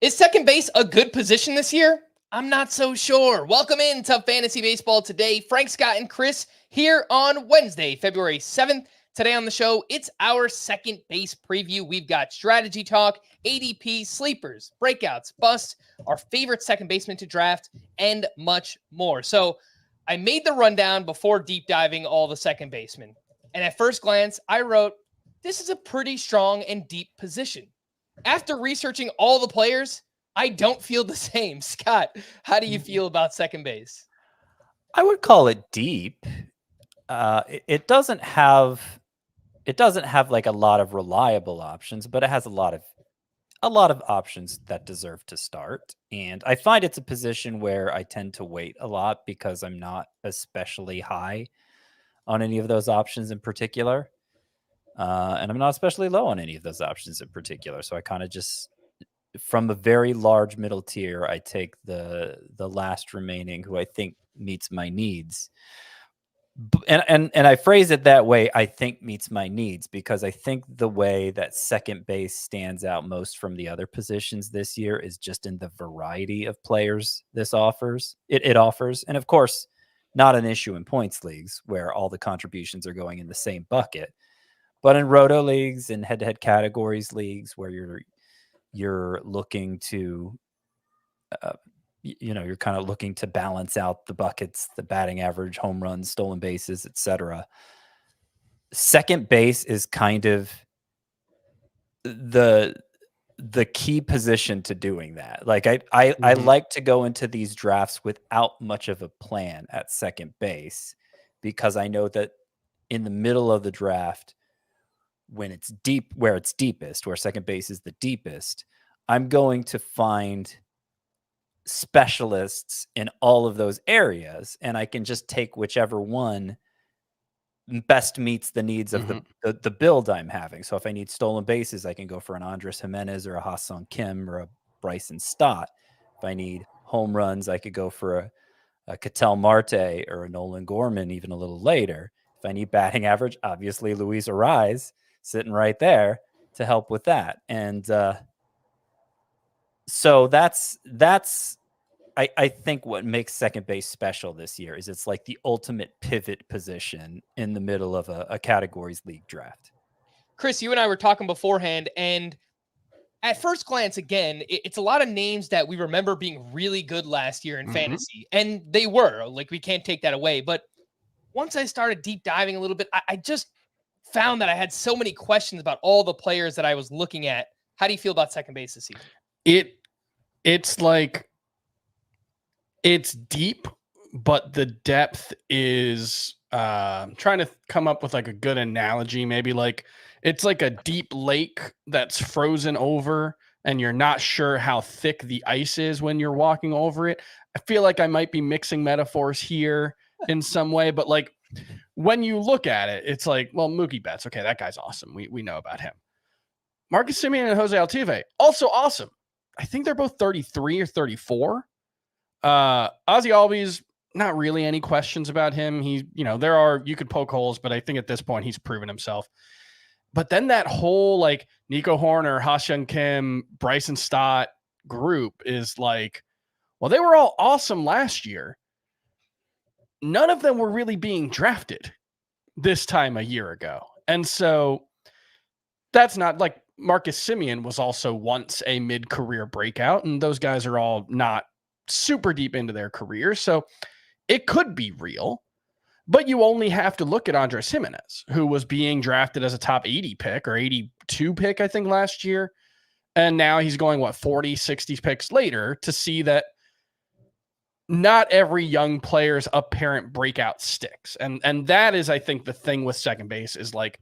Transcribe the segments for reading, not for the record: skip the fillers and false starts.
Is second base a good position this year? I'm not so sure. Welcome into Fantasy Baseball today. Frank, Scott, and Chris here on Wednesday, February 7th. Today on the show, it's our second base preview. We've got strategy talk, ADP, sleepers, breakouts, busts, our favorite second baseman to draft, and much more. So I made the rundown before deep diving all the second basemen. And at first glance, I wrote, this is a pretty strong and deep position. After researching all the players, I don't feel the same. Scott, how do you feel about second base? I would call it deep. It doesn't have like a lot of reliable options, but it has a lot of options that deserve to start. And I find it's a position where I tend to wait a lot because I'm not especially high on any of those options in particular. And I'm not especially low on any of those options in particular. So I kind of just, from a very large middle tier, I take the last remaining who I think meets my needs. And I phrase it that way, I think meets my needs, because I think the way that second base stands out most from the other positions this year is just in the variety of players this offers. It offers. And of course, not an issue in points leagues where all the contributions are going in the same bucket. But in roto leagues and head-to-head categories leagues where you're looking to, you're kind of looking to balance out the buckets, the batting average, home runs, stolen bases, etc. Second base is kind of the key position to doing that. Like I like to go into these drafts without much of a plan at second base, because I know that in the middle of the draft, when it's deep, where it's deepest, where second base is the deepest, I'm going to find specialists in all of those areas, and I can just take whichever one best meets the needs of the build I'm having. So if I need stolen bases, I can go for an Andres Gimenez or a Ha-seong Kim or a Bryson Stott. If I need home runs, I could go for a Ketel Marte or a Nolan Gorman even a little later. If I need batting average, obviously Luis Arraez sitting right there to help with that. And so that's I think what makes second base special this year is it's like the ultimate pivot position in the middle of a categories league draft. Chris, you and I were talking beforehand, and at first glance, again, it's a lot of names that we remember being really good last year in fantasy, and they were. Like, we can't take that away. But once I started deep diving a little bit, I just found that I had so many questions about all the players that I was looking at. How do you feel about second base this season? It's like, it's deep, but the depth is trying to come up with like a good analogy. Maybe like it's like a deep lake that's frozen over and you're not sure how thick the ice is when you're walking over it. I feel like I might be mixing metaphors here in some way, but like when you look at it, it's like, well, Mookie Betts, okay, that guy's awesome. We know about him. Marcus Semien and Ozzie Altuve, also awesome. I think they're both 33 or 34. Ozzie Albies, not really any questions about him. He, you could poke holes, but I think at this point he's proven himself. But then that whole like Nico Hoerner, Ha-seong Kim, Bryson Stott group is like, well, they were all awesome last year. None of them were really being drafted this time a year ago. And so that's not like Marcus Semien was also once a mid-career breakout, and those guys are all not super deep into their careers. So it could be real, but you only have to look at Andres Gimenez, who was being drafted as a top 80 pick or 82 pick, I think, last year. And now he's going, 40, 60 picks later, to see that not every young player's apparent breakout sticks. And that is, I think, the thing with second base is like,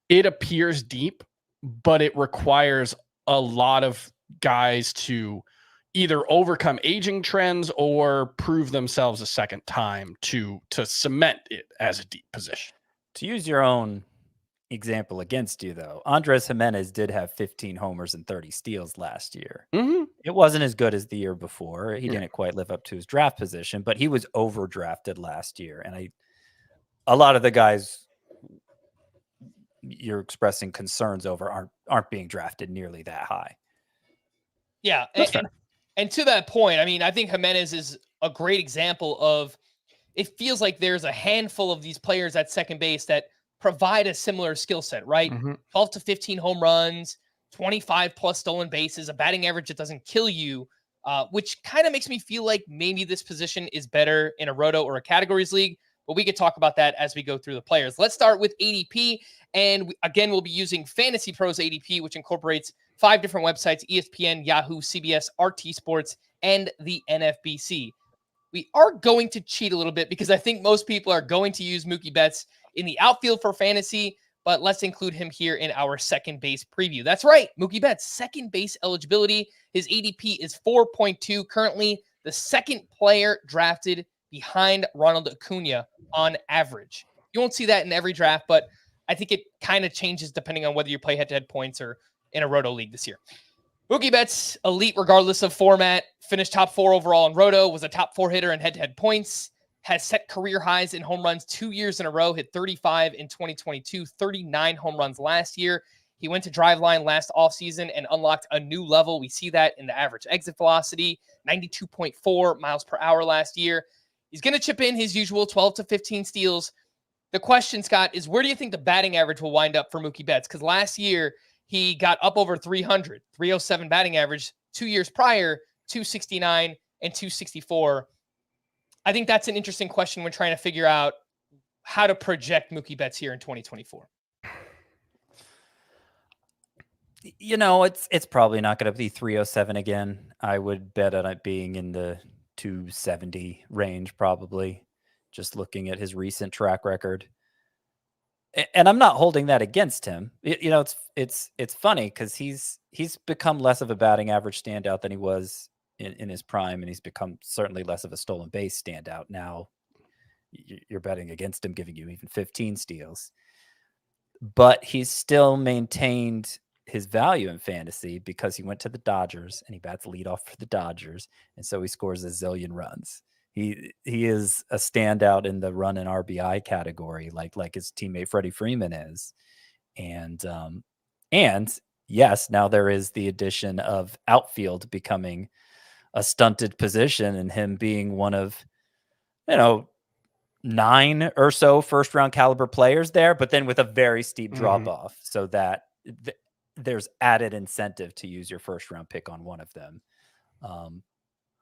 it appears deep, but it requires a lot of guys to either overcome aging trends or prove themselves a second time to cement it as a deep position. To use your own example against you, though, Andres Gimenez did have 15 homers and 30 steals last year. It wasn't as good as the year before. He didn't quite live up to his draft position, but he was overdrafted last year. And a lot of the guys you're expressing concerns over aren't being drafted nearly that high. Yeah. That's fair. And to that point, I mean, I think Gimenez is a great example of, it feels like there's a handful of these players at second base that provide a similar skill set, right? 12 to 15 home runs, 25 plus stolen bases, a batting average that doesn't kill you, which kind of makes me feel like maybe this position is better in a roto or a categories league. But we could talk about that as we go through the players. Let's start with ADP. And again, we'll be using Fantasy Pros ADP, which incorporates 5 different websites: ESPN, Yahoo, CBS, RT Sports, and the NFBC. We are going to cheat a little bit because I think most people are going to use Mookie Betts in the outfield for fantasy, but let's include him here in our second base preview. That's right, Mookie Betts, second base eligibility. His ADP is 4.2, currently the second player drafted behind Ronald Acuna on average. You won't see that in every draft, but I think it kind of changes depending on whether you play head-to-head points or in a roto league this year. Mookie Betts, elite regardless of format, finished top 4 overall in roto, was a top 4 hitter in head-to-head points, has set career highs in home runs 2 years in a row, hit 35 in 2022, 39 home runs last year. He went to Driveline last offseason and unlocked a new level. We see that in the average exit velocity, 92.4 miles per hour last year. He's going to chip in his usual 12 to 15 steals. The question, Scott, is where do you think the batting average will wind up for Mookie Betts? Because last year, he got up over 300, 307 batting average. 2 years prior, 269 and 264. I think that's an interesting question when trying to figure out how to project Mookie Betts here in 2024. You know, it's probably not going to be 307 again. I would bet on it being in the 270 range, probably, just looking at his recent track record. And I'm not holding that against him. You know, it's funny because he's become less of a batting average standout than he was in his prime, and he's become certainly less of a stolen base standout. Now you're betting against him, giving you even 15 steals, but he's still maintained his value in fantasy because he went to the Dodgers and he bats leadoff for the Dodgers, and so he scores a zillion runs. He is a standout in the run and RBI category, like his teammate Freddie Freeman is, and yes, now there is the addition of outfield becoming a stunted position, and him being one of 9 or so first round caliber players there, but then with a very steep drop off, so that there's added incentive to use your first round pick on one of them.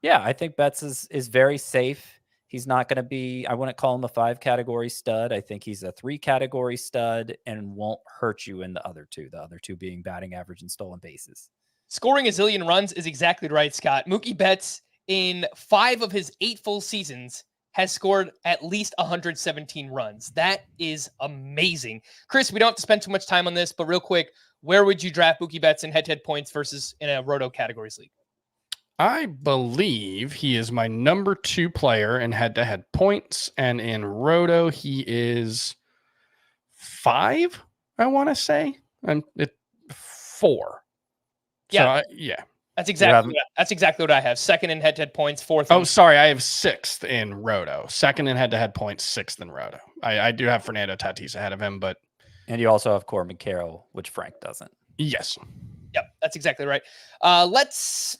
Yeah, I think Betts is very safe. He's not going to be, I wouldn't call him a 5 category stud. I think he's a 3 category stud and won't hurt you in the other two being batting average and stolen bases. Scoring a zillion runs is exactly right, Scott. Mookie Betts, in 5 of his 8 full seasons, has scored at least 117 runs. That is amazing. Chris, we don't have to spend too much time on this, but real quick, where would you draft Mookie Betts in head-to-head points versus in a roto categories league? I believe he is my number 2 player in head-to-head points, and in roto he is 5. I want to say, and 4. Yeah, so yeah, that's exactly what I have. 2nd in head-to-head points, 4th. Oh, sorry, I have 6th in roto. 2nd in head-to-head points, 6th in roto. I do have Fernando Tatis ahead of him, but and you also have Corbin Carroll, which Frank doesn't. Yes. Yep, that's exactly right.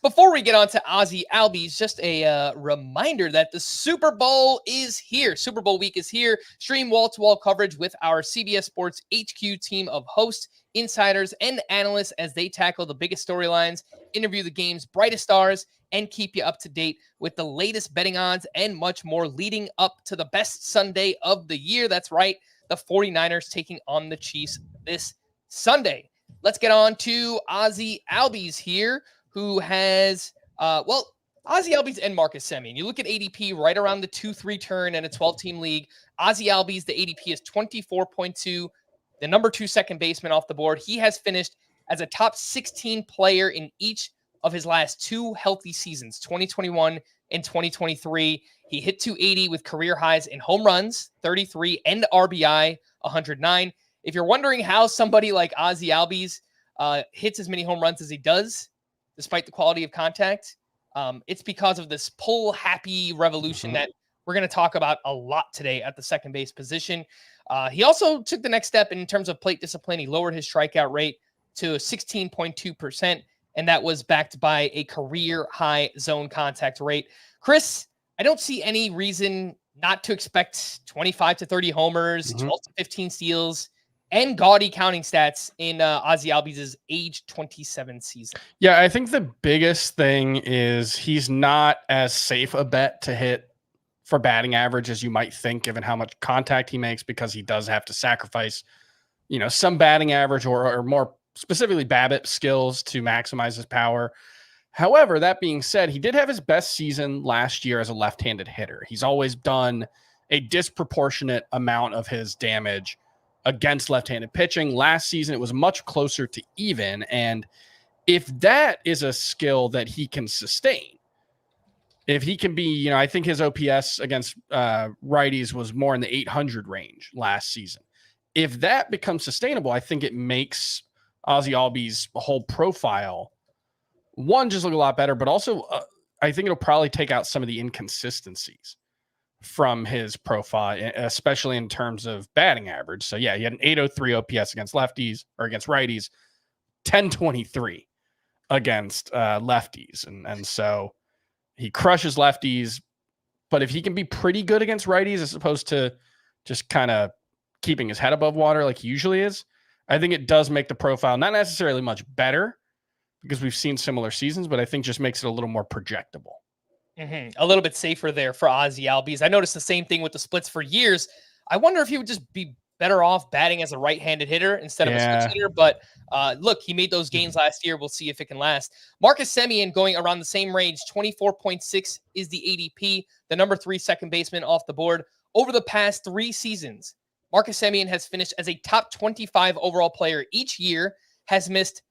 Before we get on to Ozzie Albies, just a reminder that the Super Bowl is here. Super Bowl week is here. Stream wall-to-wall coverage with our CBS Sports HQ team of hosts, insiders, and analysts as they tackle the biggest storylines, interview the game's brightest stars, and keep you up to date with the latest betting odds and much more leading up to the best Sunday of the year. That's right, the 49ers taking on the Chiefs this Sunday. Let's get on to Ozzie Albies here, who has, Ozzie Albies and Marcus Semien. You look at ADP right around the 2-3 turn in a 12-team league. Ozzie Albies, the ADP is 24.2, the number 2 second baseman off the board. He has finished as a top 16 player in each of his last 2 healthy seasons, 2021 and 2023. He hit 280 with career highs in home runs, 33, and RBI, 109. If you're wondering how somebody like Ozzie Albies hits as many home runs as he does, despite the quality of contact, it's because of this pull-happy revolution that we're going to talk about a lot today at the second base position. He also took the next step in terms of plate discipline. He lowered his strikeout rate to 16.2%, and that was backed by a career-high zone contact rate. Chris, I don't see any reason not to expect 25 to 30 homers, 12 to 15 steals, and gaudy counting stats in Ozzie Albies' age 27 season. Yeah, I think the biggest thing is he's not as safe a bet to hit for batting average as you might think, given how much contact he makes, because he does have to sacrifice, some batting average or more specifically BABIP skills to maximize his power. However, that being said, he did have his best season last year as a left-handed hitter. He's always done a disproportionate amount of his damage against left-handed pitching. Last season, it was much closer to even. And if that is a skill that he can sustain, if he can be, I think his OPS against righties was more in the 800 range last season. If that becomes sustainable, I think it makes Ozzie Albies' whole profile, one, just look a lot better, but also I think it'll probably take out some of the inconsistencies from his profile, especially in terms of batting average. So yeah, he had an 803 OPS against lefties or against righties, 1023 against lefties. And so he crushes lefties, but if he can be pretty good against righties as opposed to just kind of keeping his head above water like he usually is, I think it does make the profile not necessarily much better because we've seen similar seasons, but I think just makes it a little more projectable. A little bit safer there for Ozzie Albies. I noticed the same thing with the splits for years. I wonder if he would just be better off batting as a right-handed hitter instead of a switch hitter. But look, he made those gains last year. We'll see if it can last. Marcus Semien going around the same range, 24.6 is the ADP, the number 3 second baseman off the board. Over the past 3 seasons, Marcus Semien has finished as a top 25 overall player each year, has missed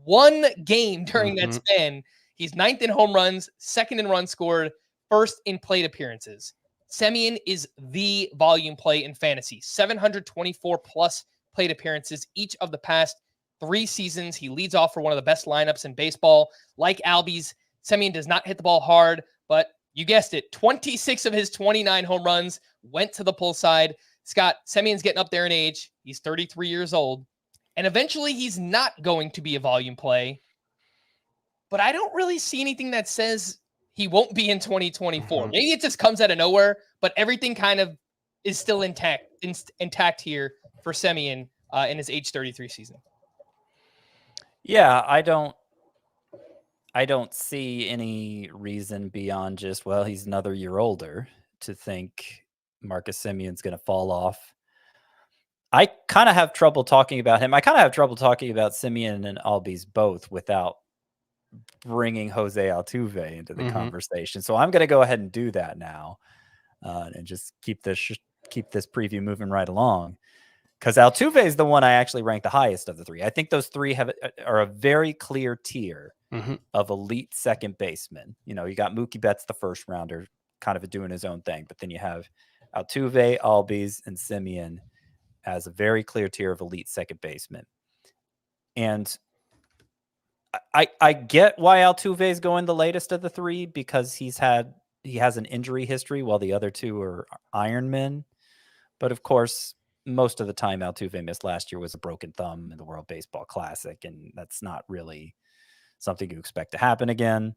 1 game during that span. He's 9th in home runs, 2nd in runs scored, 1st in plate appearances. Semien is the volume play in fantasy. 724 plus plate appearances each of the past 3 seasons. He leads off for one of the best lineups in baseball. Like Albies, Semien does not hit the ball hard, but you guessed it, 26 of his 29 home runs went to the pull side. Scott, Semien's getting up there in age. He's 33 years old. And eventually he's not going to be a volume play. But I don't really see anything that says he won't be in 2024. Maybe it just comes out of nowhere, but everything kind of is still intact here for Semien in his age 33 season. Yeah, I don't see any reason beyond just, well, he's another year older to think Marcus Semien's going to fall off. I kind of have trouble talking about him. I kind of have trouble talking about Semien and Albies both without bringing Jose Altuve into the conversation. So I'm going to go ahead and do that now and just keep this preview moving right along. Because Altuve is the one I actually rank the highest of the 3. I think those 3 are a very clear tier of elite second baseman. You got Mookie Betts, the first rounder, kind of doing his own thing. But then you have Altuve, Albies, and Semien as a very clear tier of elite second baseman. And I get why Altuve is going the latest of the 3 because he has an injury history while the other 2 are Ironmen. But of course, most of the time Altuve missed last year was a broken thumb in the World Baseball Classic, and that's not really something you expect to happen again.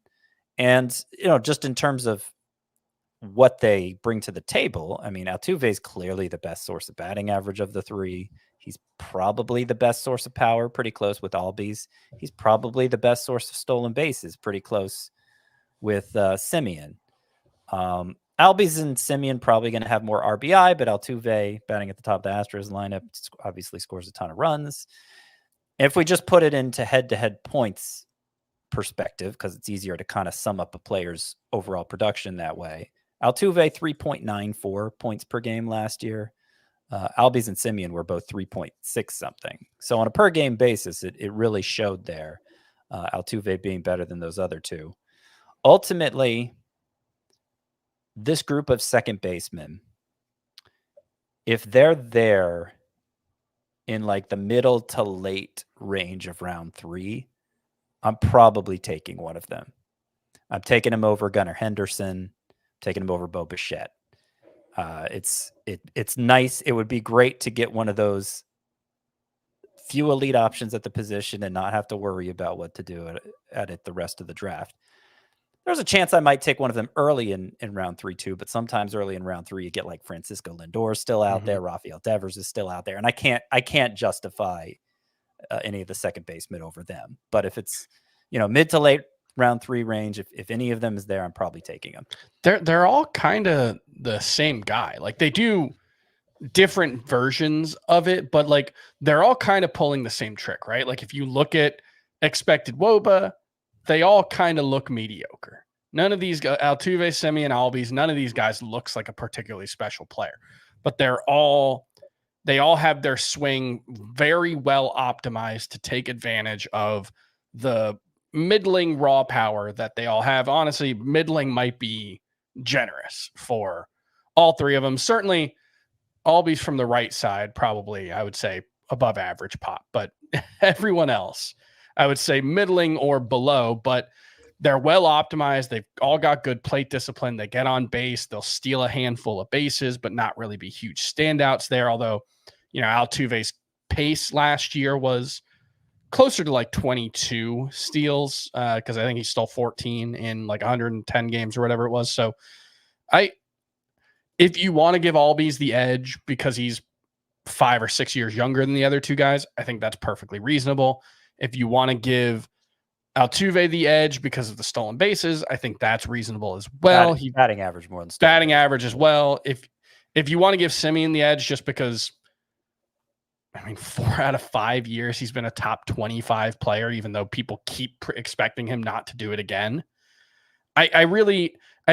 And just in terms of what they bring to the table, I mean, Altuve is clearly the best source of batting average of the 3. He's probably the best source of power, pretty close with Albies. He's probably the best source of stolen bases, pretty close with Semien. Albies and Semien probably going to have more RBI, but Altuve, batting at the top of the Astros lineup, obviously scores a ton of runs. If we just put it into head-to-head points perspective, because it's easier to kind of sum up a player's overall production that way, Altuve 3.94 points per game last year. Albies and Semien were both 3.6 something. So on a per game basis, it really showed there. Altuve being better than those other 2. Ultimately, this group of second basemen, if they're there in like the middle to late range of round 3, I'm probably taking one of them. I'm taking him over Gunnar Henderson, taking him over Bo Bichette. It's nice. It would be great to get one of those few elite options at the position and not have to worry about what to do at it the rest of the draft. There's a chance I might take one of them early in round 3 too, but sometimes early in round 3 you get like Francisco Lindor still out there, Rafael Devers is still out there, and I can't justify any of the second basemen over them. But if it's mid to late round 3 range, if any of them is there, I'm probably taking them. They're all kind of the same guy. Like they do different versions of it, but like they're all kind of pulling the same trick, right? Like if you look at expected WOBA, they all kind of look mediocre. None of these guys, Altuve, Semien Albies, none of these guys looks like a particularly special player, but they all have their swing very well optimized to take advantage of the middling raw power that they all have. Honestly, middling might be generous for all three of them. Certainly Albies from the right side, probably, I would say above average pop, but everyone else, I would say middling or below, but they're well optimized. They've all got good plate discipline. They get on base. They'll steal a handful of bases, but not really be huge standouts there. Although, Altuve's pace last year was closer to like 22 steals because I think he stole 14 in like 110 games or whatever it was. So if you want to give Albies the edge because he's 5 or 6 years younger than the other two guys, I think that's perfectly reasonable. If you want to give Altuve the edge because of the stolen bases, I think that's reasonable as well. Batting average more than batting average as well. If you want to give Semien the edge just because, 4 out of 5 years he's been a top 25 player, even though people keep expecting him not to do it again. I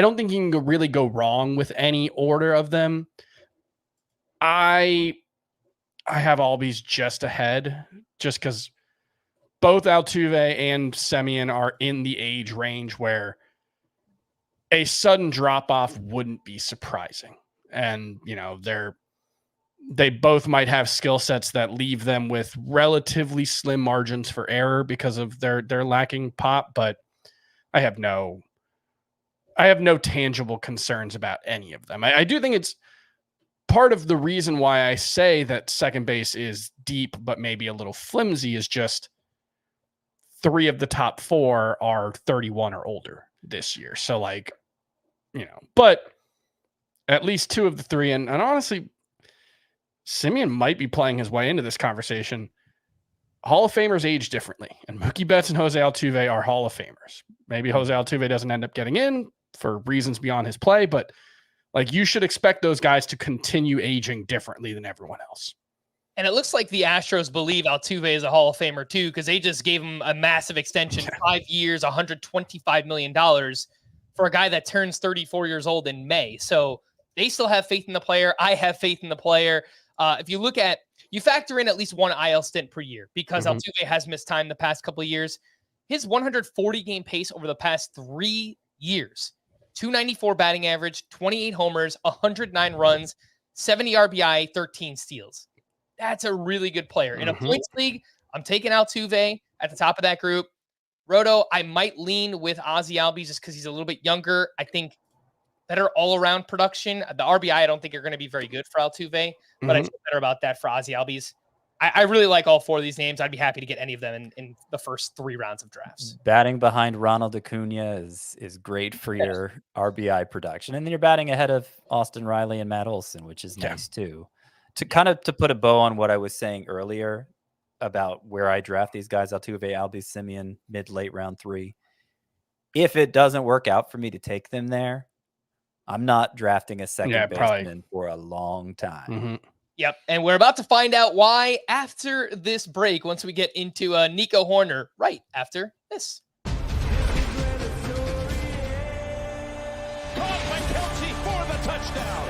don't think you can really go wrong with any order of them. I have Albies just ahead, just because both Altuve and Semien are in the age range where a sudden drop-off wouldn't be surprising. And, they both might have skill sets that leave them with relatively slim margins for error because of their lacking pop, but I have no tangible concerns about any of them. I do think it's part of the reason why I say that second base is deep, but maybe a little flimsy, is just 3 of the top 4 are 31 or older this year. So but at least 2 of the 3, and honestly, Semien might be playing his way into this conversation. Hall of Famers age differently, and Mookie Betts and Jose Altuve are Hall of Famers. Maybe Jose Altuve doesn't end up getting in for reasons beyond his play, but you should expect those guys to continue aging differently than everyone else. And it looks like the Astros believe Altuve is a Hall of Famer too, because they just gave him a massive extension, 5 years, $125 million for a guy that turns 34 years old in May. So they still have faith in the player. I have faith in the player. If you factor in at least one IL stint per year, because Altuve has missed time the past couple of years, his 140 game pace over the past 3 years, 294 batting average, 28 homers, 109 runs, 70 RBI, 13 steals. That's a really good player. In a points league, I'm taking Altuve at the top of that group. Roto, I might lean with Ozzie Albies just because he's a little bit younger. I think better all-around production. The RBI, I don't think are going to be very good for Altuve, but I feel better about that for Ozzie Albies. I really like all 4 of these names. I'd be happy to get any of them in the first 3 rounds of drafts. Batting behind Ronald Acuna is great for your RBI production. And then you're batting ahead of Austin Riley and Matt Olson, which is nice too. To put a bow on what I was saying earlier about where I draft these guys, Altuve, Albies, Semien, mid-late round 3. If it doesn't work out for me to take them there, I'm not drafting a second baseman for a long time. Yep, and we're about to find out why after this break, once we get into Nico Hoerner right after this. Caught by Kelce for the touchdown.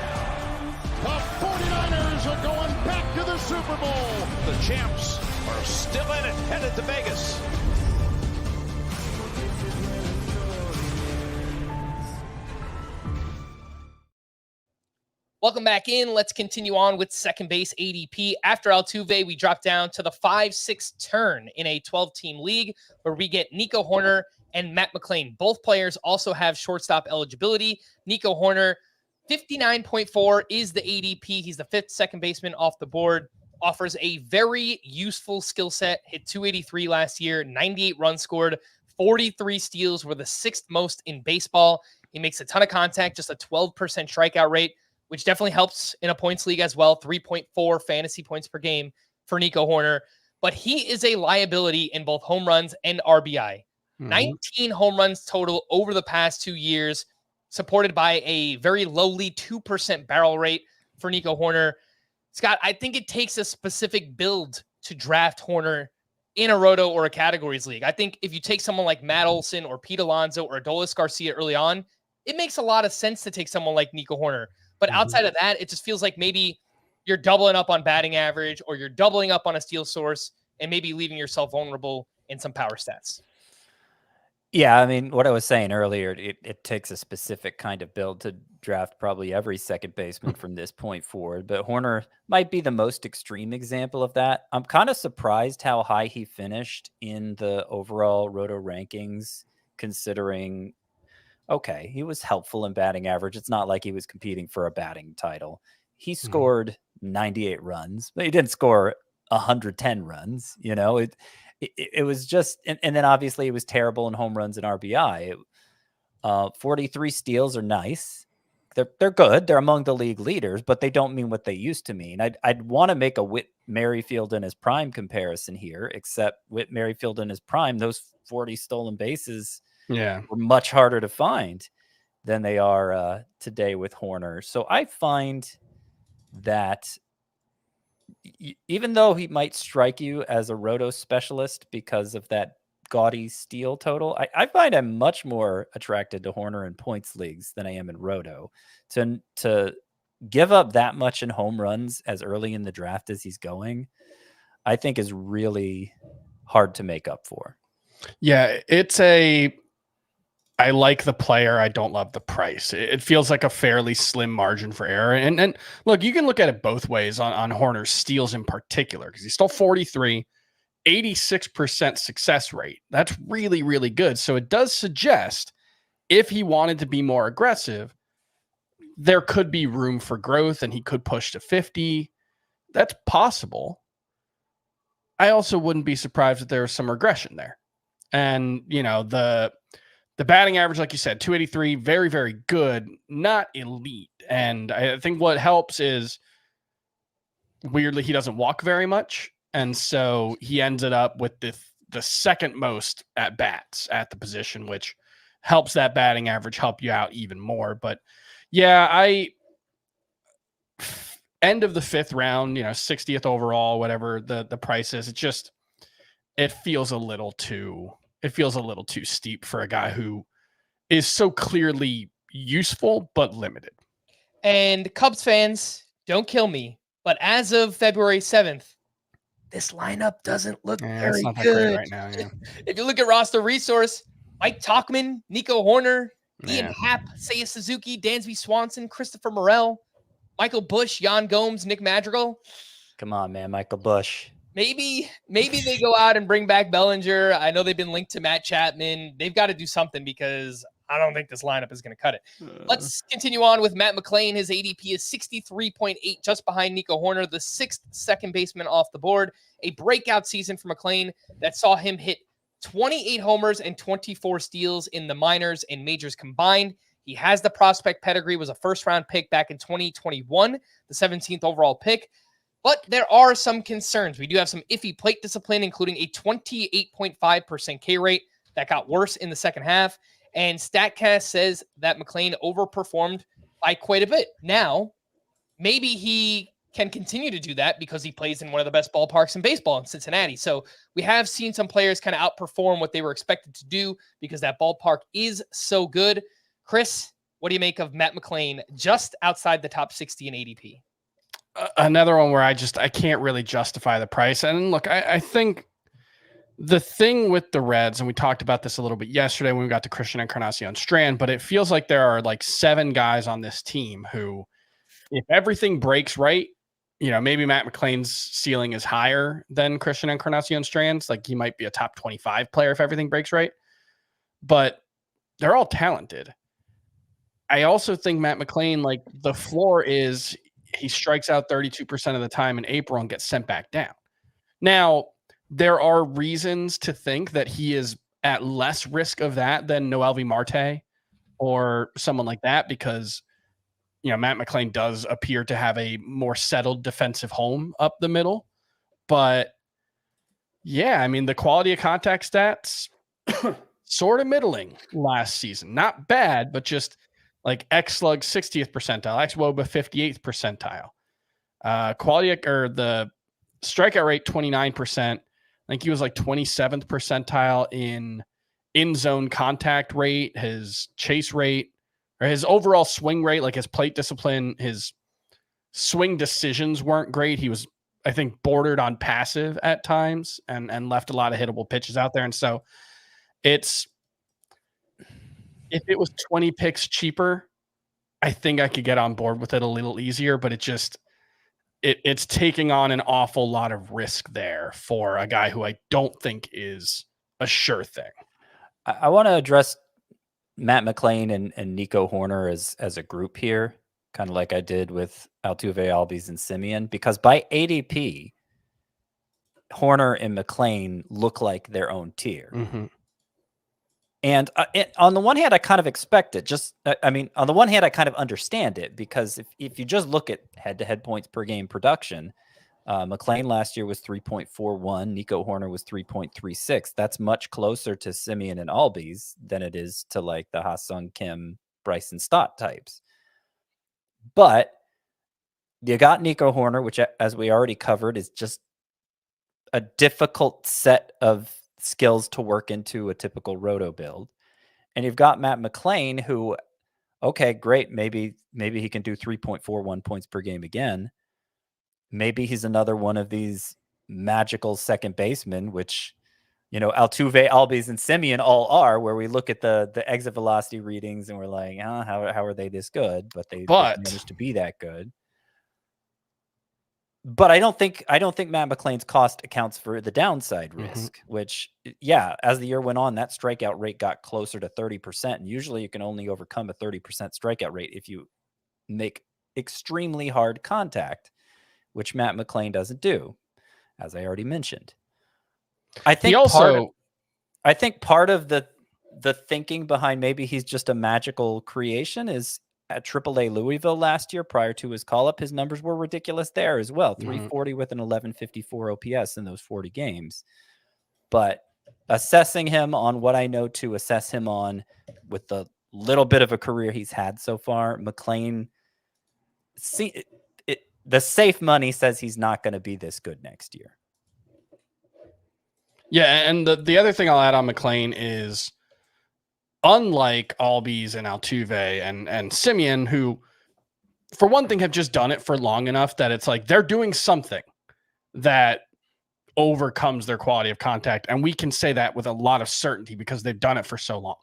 The 49ers are going back to the Super Bowl. The champs are still in it, headed to Vegas. Welcome back in. Let's continue on with second base ADP. After Altuve, we drop down to the 5-6 turn in a 12-team league where we get Nico Hoerner and Matt McLain. Both players also have shortstop eligibility. Nico Hoerner, 59.4 is the ADP. He's the 5th second baseman off the board. offers a very useful skill set. Hit 283 last year, 98 runs scored, 43 steals, were the 6th most in baseball. He makes a ton of contact, just a 12% strikeout rate, which definitely helps in a points league as well. 3.4 fantasy points per game for Nico Hoerner. But he is a liability in both home runs and RBI. 19 home runs total over the past 2 years, supported by a very lowly 2% barrel rate for Nico Hoerner. Scott, I think it takes a specific build to draft Hoerner in a roto or a categories league. I think if you take someone like Matt Olson or Pete Alonso or Adolis Garcia early on, it makes a lot of sense to take someone like Nico Hoerner. But outside of that, it just feels like maybe you're doubling up on batting average or you're doubling up on a steal source and maybe leaving yourself vulnerable in some power stats. Yeah, I mean, what I was saying earlier, it takes a specific kind of build to draft probably every second baseman from this point forward, but Hoerner might be the most extreme example of that. I'm kind of surprised how high he finished in the overall roto rankings, considering, okay, he was helpful in batting average. It's not like he was competing for a batting title. He scored 98 runs, but he didn't score 110 runs, you know. It was just, and then obviously it was terrible in home runs and RBI. 43 steals are nice. They're good. They're among the league leaders, but they don't mean what they used to mean. I'd want to make a Whit Merrifield in his prime comparison here, except Whit Merrifield in his prime, those 40 stolen bases were much harder to find than they are today with Hoerner. So I find that even though he might strike you as a roto specialist because of that gaudy steal total, I find I'm much more attracted to Hoerner in points leagues than I am in roto. To give up that much in home runs as early in the draft as he's going, I think is really hard to make up for. Yeah, I like the player. I don't love the price. It feels like a fairly slim margin for error. And look, you can look at it both ways on Hoerner's steals in particular, because he stole 43, 86% success rate. That's really, really good. So it does suggest if he wanted to be more aggressive, there could be room for growth and he could push to 50. That's possible. I also wouldn't be surprised if there was some regression there. And, you know, the batting average, like you said, 283, very, very good, not elite. And I think what helps is, weirdly, he doesn't walk very much. And so he ended up with the second most at bats at the position, which helps that batting average help you out even more. But yeah, end of the 5th round, 60th overall, whatever the price is, it feels a little too steep for a guy who is so clearly useful but limited. And Cubs fans, don't kill me, but as of February 7th, this lineup doesn't look very not that good great right now. Yeah. If you look at roster resource, Mike Tauchman, Nico Hoerner, Ian Happ, Seiya Suzuki, Dansby Swanson, Christopher Morel, Michael Busch, Yan Gomes, Nick Madrigal. Come on, man, Michael Busch. Maybe they go out and bring back Bellinger. I know they've been linked to Matt Chapman. They've got to do something because I don't think this lineup is going to cut it. Let's continue on with Matt McLain. His ADP is 63.8, just behind Nico Hoerner, the 6th second baseman off the board. A breakout season for McLain that saw him hit 28 homers and 24 steals in the minors and majors combined. He has the prospect pedigree, was a first-round pick back in 2021, the 17th overall pick. But there are some concerns. We do have some iffy plate discipline, including a 28.5% K rate that got worse in the second half. And StatCast says that McLain overperformed by quite a bit. Now, maybe he can continue to do that because he plays in one of the best ballparks in baseball in Cincinnati. So we have seen some players kind of outperform what they were expected to do because that ballpark is so good. Chris, what do you make of Matt McLain just outside the top 60 in ADP? Another one where I can't really justify the price. And look, I think the thing with the Reds, and we talked about this a little bit yesterday when we got to Christian Encarnacion Strand, but it feels like there are like 7 guys on this team who, if everything breaks right, maybe Matt McLain's ceiling is higher than Christian Encarnacion Strand's. Like he might be a top 25 player if everything breaks right, but they're all talented. I also think Matt McLain, like the floor is, he strikes out 32% of the time in April and gets sent back down. Now, there are reasons to think that he is at less risk of that than Noelvi Marte or someone like that, because Matt McLain does appear to have a more settled defensive home up the middle. But yeah, I mean, the quality of contact stats sort of middling last season. Not bad, but just like X-Slug 60th percentile, X-Woba 58th percentile. The strikeout rate 29%. I think he was like 27th percentile in zone contact rate, his chase rate, or his overall swing rate, like his plate discipline, his swing decisions weren't great. He was, I think, bordered on passive at times and left a lot of hittable pitches out there. And so if it was 20 picks cheaper, I think I could get on board with it a little easier, but it's taking on an awful lot of risk there for a guy who I don't think is a sure thing. I want to address Matt McLain and Nico Hoerner as a group here, kind of like I did with Altuve, Albies, and Semien, because by ADP, Hoerner and McLain look like their own tier. Mm-hmm. And on the one hand, I kind of expect it. On the one hand, I kind of understand it, because if you just look at head-to-head points per game production, McLain last year was 3.41. Nico Hoerner was 3.36. That's much closer to Semien and Albies than it is to like the Ha-seong Kim, Bryson Stott types. But you got Nico Hoerner, which, as we already covered, is just a difficult set of skills to work into a typical roto build. And you've got Matt McLain, who, okay, great. Maybe he can do 3.41 points per game again. Maybe he's another one of these magical second basemen, which, Altuve, Albies, and Semien all are, where we look at the exit velocity readings and we're like, how are they this good? But they managed to be that good. But I don't think Matt McLain's cost accounts for the downside risk, which, yeah, as the year went on, that strikeout rate got closer to 30%. And usually you can only overcome a 30% strikeout rate if you make extremely hard contact, which Matt McLain doesn't do, as I already mentioned. I think part of the thinking behind maybe he's just a magical creation is at AAA Louisville last year, prior to his call-up, his numbers were ridiculous there as well. 340 with an 1154 OPS in those 40 games. But assessing him on what I know to assess him on with the little bit of a career he's had so far, McLain, the safe money says he's not going to be this good next year. Yeah, and the other thing I'll add on McLain is, unlike Albies and Altuve and Semien, who, for one thing, have just done it for long enough that it's like they're doing something that overcomes their quality of contact. And we can say that with a lot of certainty because they've done it for so long.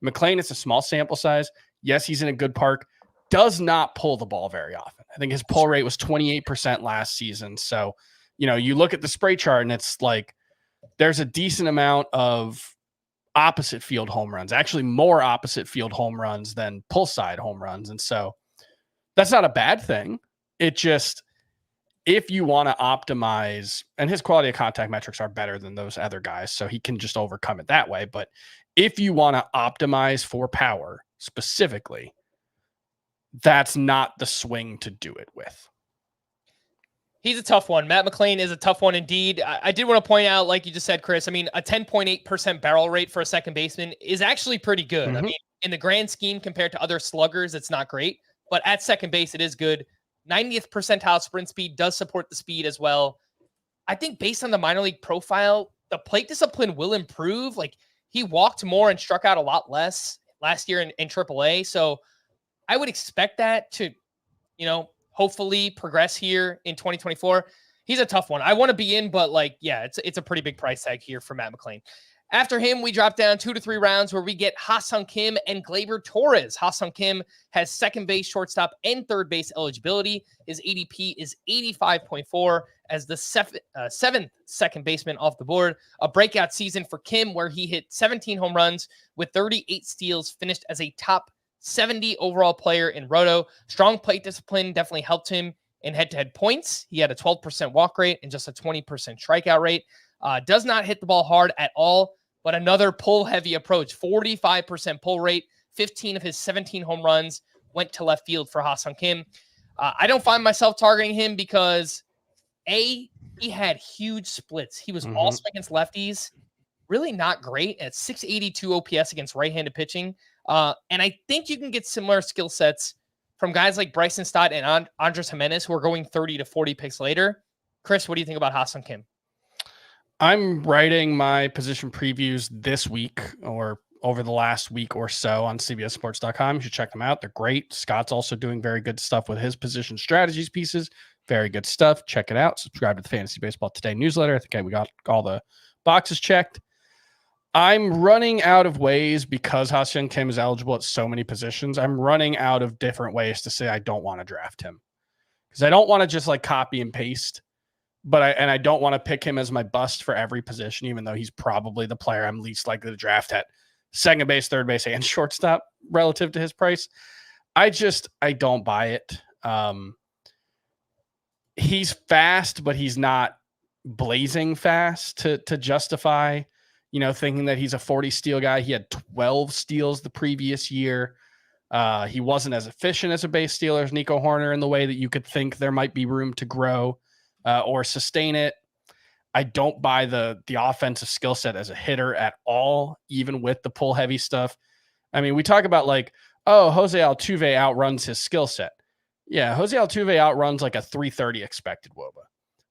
McLain is a small sample size. Yes, he's in a good park. Does not pull the ball very often. I think his pull rate was 28% last season. So, you look at the spray chart and it's like there's a decent amount of opposite field home runs, actually more opposite field home runs than pull side home runs. And so that's not a bad thing. It just, if you want to optimize, and his quality of contact metrics are better than those other guys, so he can just overcome it that way. But if you want to optimize for power specifically, that's not the swing to do it with. He's a tough one. Matt McLain is a tough one indeed. I did want to point out, like you just said, Chris, I mean, a 10.8% barrel rate for a second baseman is actually pretty good. I mean, in the grand scheme compared to other sluggers, it's not great, but at second base, it is good. 90th percentile sprint speed does support the speed as well. I think based on the minor league profile, the plate discipline will improve. Like, he walked more and struck out a lot less last year in AAA. So I would expect that to, hopefully progress here in 2024. He's a tough one. I want to be in, but it's a pretty big price tag here for Matt McLain. After him, we drop down 2 to 3 rounds where we get Ha-seong Kim and Gleyber Torres. Ha-seong Kim has second base, shortstop, and third base eligibility. His ADP is 85.4 as the seventh second baseman off the board. A breakout season for Kim where he hit 17 home runs with 38 steals, finished as a top 70 overall player in Roto. Strong plate discipline definitely helped him in head-to-head points. He had a 12% walk rate and just a 20% strikeout rate. Does not hit the ball hard at all, but another pull-heavy approach. 45% pull rate. 15 of his 17 home runs went to left field for Ha-seong Kim. I don't find myself targeting him because, he had huge splits. He was awesome against lefties. Really not great at 682 OPS against right-handed pitching. And I think you can get similar skill sets from guys like Bryson Stott and Andres Gimenez, who are going 30 to 40 picks later. Chris, what do you think about Ha-seong Kim? I'm writing my position previews this week or over the last week or so on CBSSports.com. You should check them out. They're great. Scott's also doing very good stuff with his position strategies pieces. Very good stuff. Check it out. Subscribe to the Fantasy Baseball Today newsletter. I think we got all the boxes checked. I'm running out of ways because Ha-seong Kim is eligible at so many positions. I'm running out of different ways to say I don't want to draft him because I don't want to just like copy and paste, but I don't want to pick him as my bust for every position, even though he's probably the player I'm least likely to draft at second base, third base, and shortstop relative to his price. I don't buy it. He's fast, but he's not blazing fast to justify, thinking that he's a 40 steal guy. He had 12 steals the previous year. He wasn't as efficient as a base stealer as Nico Hoerner in the way that you could think there might be room to grow or sustain it. I don't buy the offensive skill set as a hitter at all, even with the pull heavy stuff. I mean, we talk about like, Ozzie Altuve outruns his skill set. Yeah, Ozzie Altuve outruns like a 330 expected WOBA.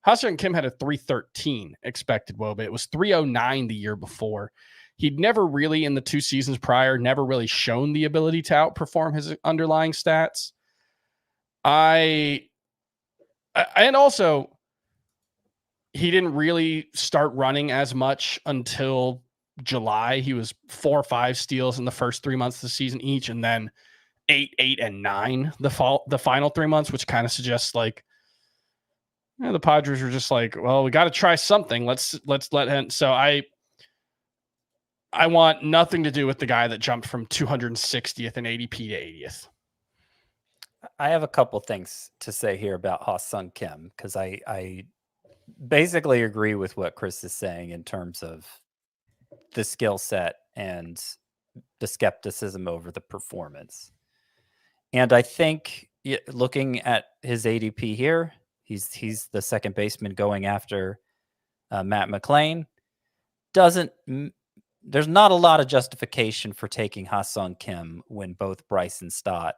Ha-seong Kim had a 313 expected WOBA. It was 309 the year before. He'd never really, in the 2 seasons prior, never really shown the ability to outperform his underlying stats. And also, he didn't really start running as much until July. He was 4 or 5 steals in the first 3 months of the season each, and then 8, 8, and 9 the final 3 months, which kind of suggests like the Padres were just like, well, we got to try something. Let's let him. So I want nothing to do with the guy that jumped from 260th in ADP to 80th. I have a couple things to say here about Ha-seong Kim because I basically agree with what Chris is saying in terms of the skill set and the skepticism over the performance. And I think looking at his ADP here, he's the second baseman going after Matt McLain. There's not a lot of justification for taking Ha-seong Kim when both Bryson Stott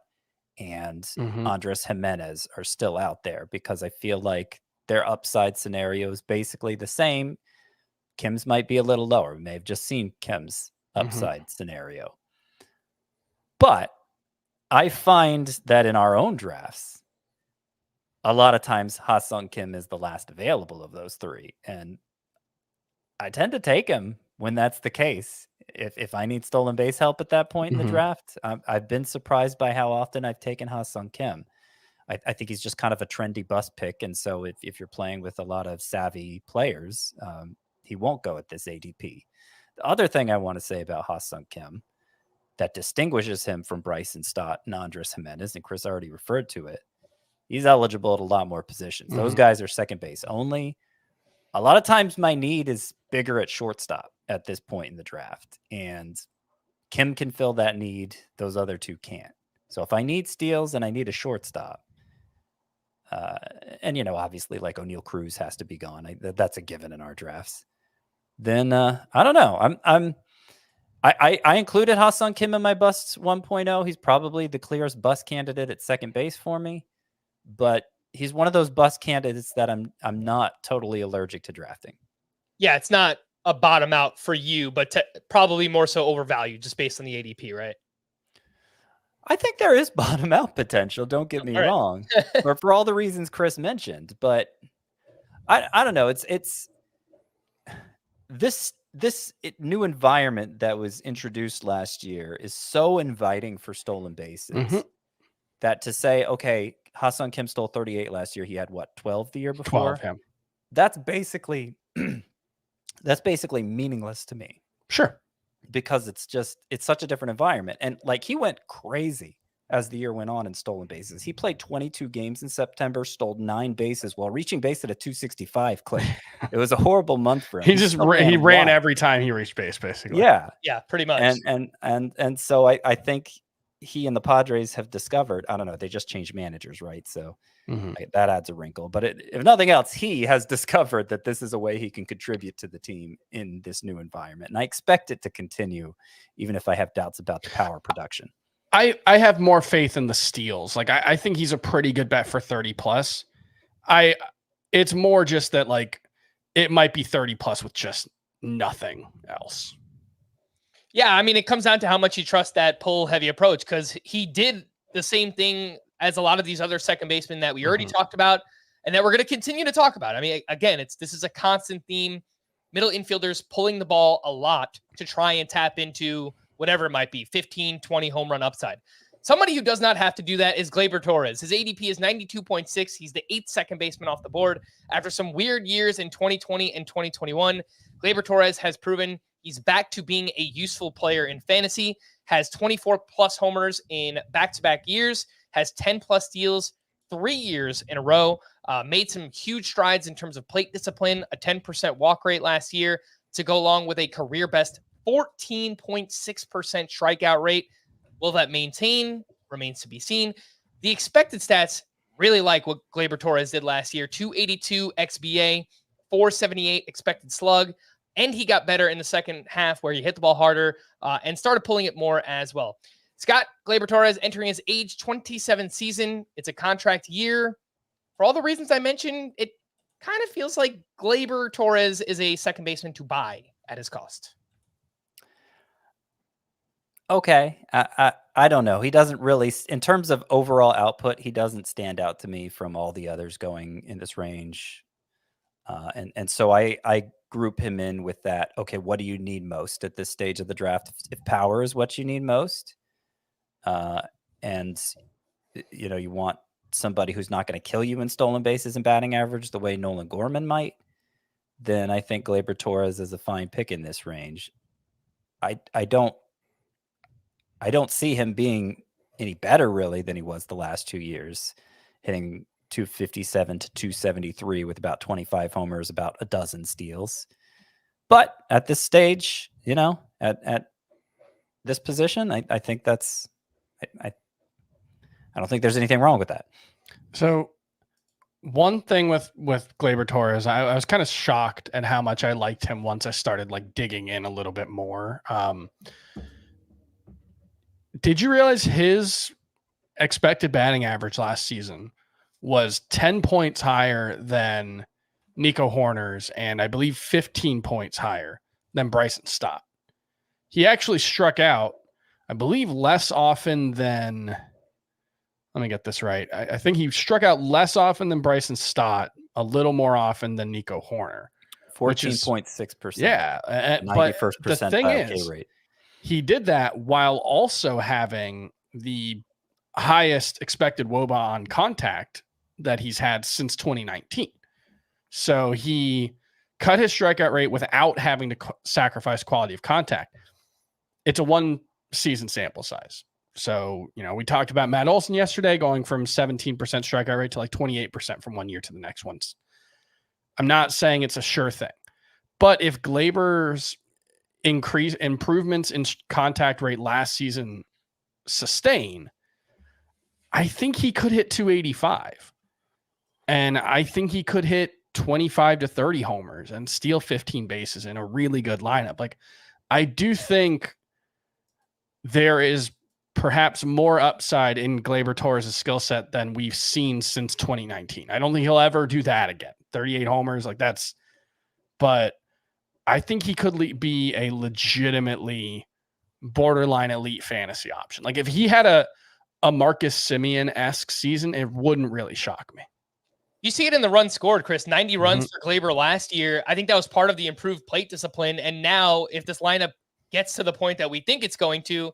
and Andres Gimenez are still out there, because I feel like their upside scenario is basically the same. Kim's might be a little lower. We may have just seen Kim's upside scenario. But I find that in our own drafts, a lot of times Ha-seong Kim is the last available of those three. And I tend to take him when that's the case. If I need stolen base help at that point in the draft, I've been surprised by how often I've taken Ha-seong Kim. I think he's just kind of a trendy bust pick. And so if you're playing with a lot of savvy players, he won't go at this ADP. The other thing I want to say about Ha-seong Kim that distinguishes him from Bryson Stott and Andres Gimenez, and Chris already referred to it, he's eligible at a lot more positions. Those guys are second base only. A lot of times my need is bigger at shortstop at this point in the draft, and Kim can fill that need. Those other two can't. So if I need steals and I need a shortstop, and obviously like O'Neal Cruz has to be gone. That's a given in our drafts. Then I don't know. I included Ha-seong Kim in my busts 1.0. He's probably the clearest bust candidate at second base for me, but he's one of those bust candidates that I'm not totally allergic to drafting. Yeah, it's not a bottom out for you, but probably more so overvalued just based on the ADP, right? I think there is bottom out potential. Don't get me wrong, or for all the reasons Chris mentioned. But I don't know. It's this new environment that was introduced last year is so inviting for stolen bases that to say, okay, Ha-seong Kim stole 38 last year. He had what, 12 the year before? 12, yeah. That's basically meaningless to me. Sure. Because it's such a different environment. And like he went crazy as the year went on in stolen bases. He played 22 games in September, stole 9 bases while reaching base at a 265 clip. It was a horrible month for him. He ran every time he reached base, basically. Yeah. Yeah, pretty much. And so I think he and the Padres have discovered, I don't know, they just changed managers, right? So that adds a wrinkle. But if nothing else, he has discovered that this is a way he can contribute to the team in this new environment. And I expect it to continue, even if I have doubts about the power production. I have more faith in the steals. Like, I think he's a pretty good bet for 30 plus. It's more just that, like, it might be 30 plus with just nothing else. Yeah, I mean, it comes down to how much you trust that pull heavy approach, because he did the same thing as a lot of these other second basemen that we already talked about and that we're going to continue to talk about. I mean, again, this is a constant theme. Middle infielders pulling the ball a lot to try and tap into whatever it might be, 15, 20 home run upside. Somebody who does not have to do that is Gleyber Torres. His ADP is 92.6. He's the 8th second baseman off the board. After some weird years in 2020 and 2021, Gleyber Torres has proven he's back to being a useful player in fantasy, has 24 plus homers in back-to-back years, has 10 plus steals 3 years in a row, made some huge strides in terms of plate discipline, a 10% walk rate last year to go along with a career best 14.6% strikeout rate. Will that maintain? Remains to be seen. The expected stats really like what Gleyber Torres did last year. 282 XBA, 478 expected slug, and he got better in the second half where he hit the ball harder and started pulling it more as well. Scott, Gleyber Torres entering his age 27 season. It's a contract year. For all the reasons I mentioned, it kind of feels like Gleyber Torres is a second baseman to buy at his cost. Okay. I don't know. He doesn't really, in terms of overall output, he doesn't stand out to me from all the others going in this range. And so I group him in with that. Okay, what do you need most at this stage of the draft? If power is what you need most, and you want somebody who's not going to kill you in stolen bases and batting average the way Nolan Gorman might, then I think Gleyber Torres is a fine pick in this range. I don't see him being any better really than he was the last 2 years, hitting 257 to 273 with about 25 homers, about a dozen steals. But at this stage, at this position, I think that's, I don't think there's anything wrong with that. So one thing with Gleyber Torres, I was kind of shocked at how much I liked him once I started like digging in a little bit more. Did you realize his expected batting average last season was 10 points higher than Nico Hoerner's, and I believe 15 points higher than Bryson Stott? He actually struck out, I believe, less often than, let me get this right. I think he struck out less often than Bryson Stott, a little more often than Nico Hoerner. 14.6%. Yeah. 91st but the thing is, rate. He did that while also having the highest expected WOBA on contact that he's had since 2019. So he cut his strikeout rate without having to sacrifice quality of contact. It's a 1 season sample size. So, we talked about Matt Olson yesterday going from 17% strikeout rate to like 28% from 1 year to the next one. I'm not saying it's a sure thing, but if Gleyber's improvements in contact rate last season sustain, I think he could hit 285. And I think he could hit 25 to 30 homers and steal 15 bases in a really good lineup. Like, I do think there is perhaps more upside in Gleyber Torres' skill set than we've seen since 2019. I don't think he'll ever do that again. 38 homers, but I think he could be a legitimately borderline elite fantasy option. Like, if he had a Marcus Semien-esque season, it wouldn't really shock me. You see it in the runs scored, Chris. 90 runs for Gleyber last year. I think that was part of the improved plate discipline. And now, if this lineup gets to the point that we think it's going to,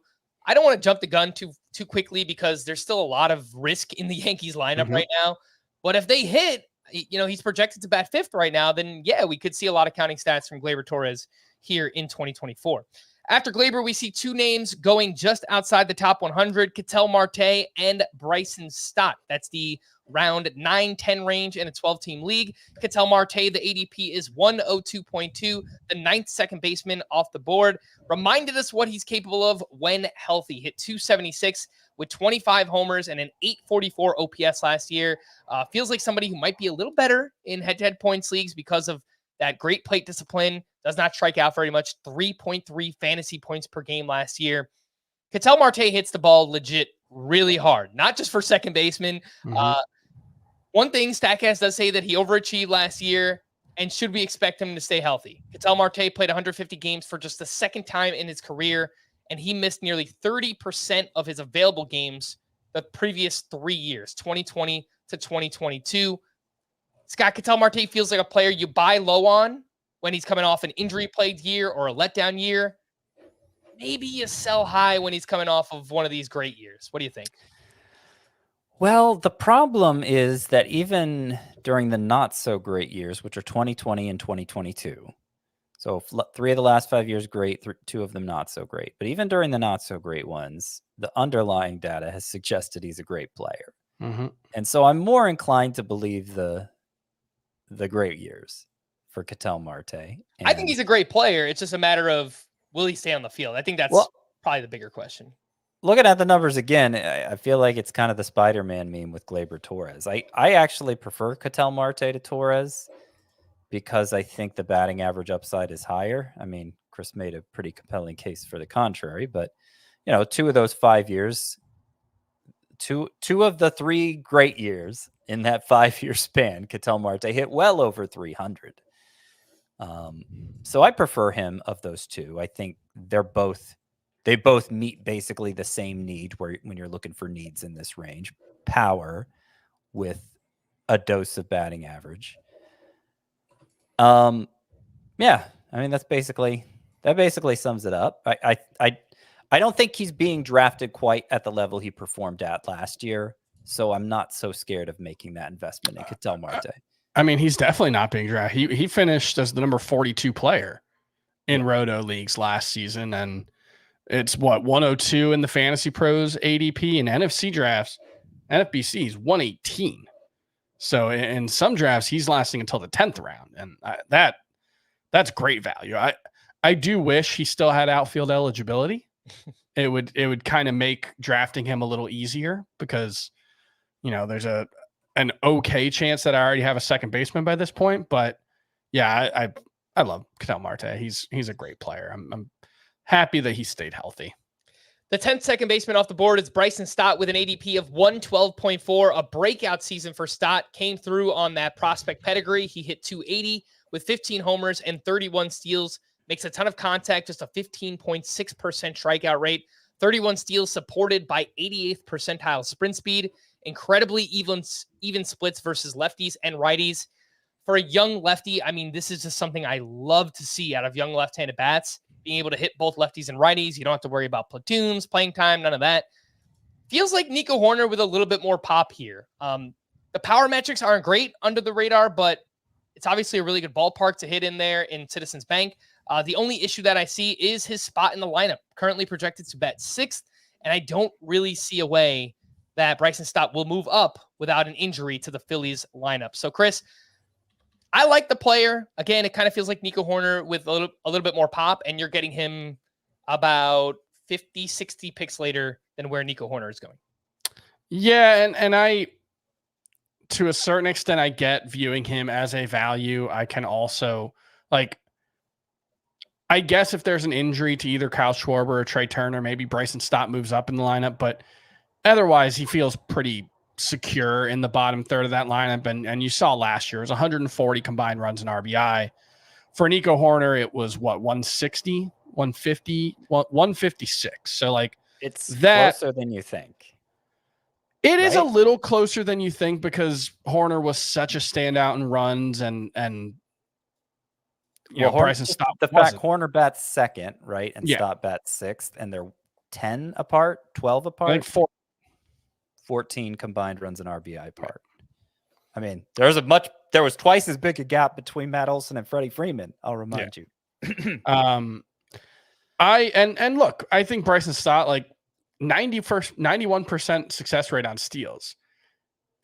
I don't want to jump the gun too quickly because there's still a lot of risk in the Yankees lineup right now. But if they hit, he's projected to bat 5th right now, then yeah, we could see a lot of counting stats from Gleyber Torres here in 2024. After Gleyber, we see two names going just outside the top 100, Ketel Marte and Bryson Stott. That's the round 9-10 range in a 12-team league. Ketel Marte, the ADP is 102.2, the ninth second baseman off the board. Reminded us what he's capable of when healthy. Hit 276 with 25 homers and an 844 OPS last year. Feels like somebody who might be a little better in head-to-head points leagues because of that great plate discipline. Does not strike out very much. 3.3 fantasy points per game last year. Ketel Marte hits the ball legit really hard, not just for second baseman. One thing, StatCast does say that he overachieved last year, and should we expect him to stay healthy? Ketel Marte played 150 games for just the second time in his career, and he missed nearly 30% of his available games the previous 3 years, 2020 to 2022. Scott, Ketel Marte feels like a player you buy low on when he's coming off an injury-plagued year or a letdown year. Maybe you sell high when he's coming off of one of these great years. What do you think? Well, the problem is that even during the not so great years, which are 2020 and 2022, so 3 of the last 5 years great, 2 of them not so great. But even during the not so great ones, the underlying data has suggested he's a great player. And so I'm more inclined to believe the great years for Ketel Marte. I think he's a great player. It's just a matter of, will he stay on the field? I think that's probably the bigger question. Looking at the numbers again, I feel like it's kind of the Spider-Man meme with Gleyber Torres. I actually prefer Ketel Marte to Torres because I think the batting average upside is higher. I mean, Chris made a pretty compelling case for the contrary, but 2 of those 5 years, two of the 3 great years in that 5-year span, Ketel Marte hit well over 300. So I prefer him of those 2. I think they both meet basically the same need when you're looking for needs in this range, power with a dose of batting average. Yeah, I mean, that basically sums it up. I don't think he's being drafted quite at the level he performed at last year, so I'm not so scared of making that investment in Ketel Marte. I mean, he's definitely not being drafted. He finished as the number 42 player in Roto leagues last season, and it's 102 in the Fantasy Pros ADP, and NFC drafts, NFBC is 118. So in some drafts, he's lasting until the 10th round, and that's great value. I do wish he still had outfield eligibility. It would kind of make drafting him a little easier because there's an okay chance that I already have a second baseman by this point. But yeah, I love Ketel Marte. He's a great player. I'm happy that he stayed healthy. The 10th second baseman off the board is Bryson Stott with an ADP of 112.4. A breakout season for Stott came through on that prospect pedigree. He hit 280 with 15 homers and 31 steals. Makes a ton of contact, just a 15.6% strikeout rate. 31 steals supported by 88th percentile sprint speed. Incredibly even splits versus lefties and righties. For a young lefty, I mean, this is just something I love to see out of young left-handed bats. Being able to hit both lefties and righties. You don't have to worry about platoons, playing time, none of that. Feels like Nico Hoerner with a little bit more pop here. The power metrics aren't great under the radar, but it's obviously a really good ballpark to hit in there in Citizens Bank. The only issue that I see is his spot in the lineup, currently projected to bat 6th, and I don't really see a way that Bryson Stott will move up without an injury to the Phillies lineup. So, Chris, I like the player. Again, it kind of feels like Nico Hoerner with a little bit more pop, and you're getting him about 50, 60 picks later than where Nico Hoerner is going. Yeah, and I, to a certain extent, I get viewing him as a value. I can also, I guess if there's an injury to either Kyle Schwarber or Trey Turner, maybe Bryson Stott moves up in the lineup, but otherwise he feels pretty secure in the bottom third of that lineup. And you saw last year, it was 140 combined runs and RBI. For Nico Hoerner, it was 160, 150, 156. So it's that closer than you think. It is a little closer than you think because Hoerner was such a standout in runs and Bryson Stott. The fact Hoerner bats 2nd, right? And Stott bats 6th, and they're 10 apart, 12 apart. I think 14 combined runs and RBI apart. I mean, there was twice as big a gap between Matt Olson and Freddie Freeman. I'll remind you. And look, I think Bryson Stott, like 91% success rate on steals.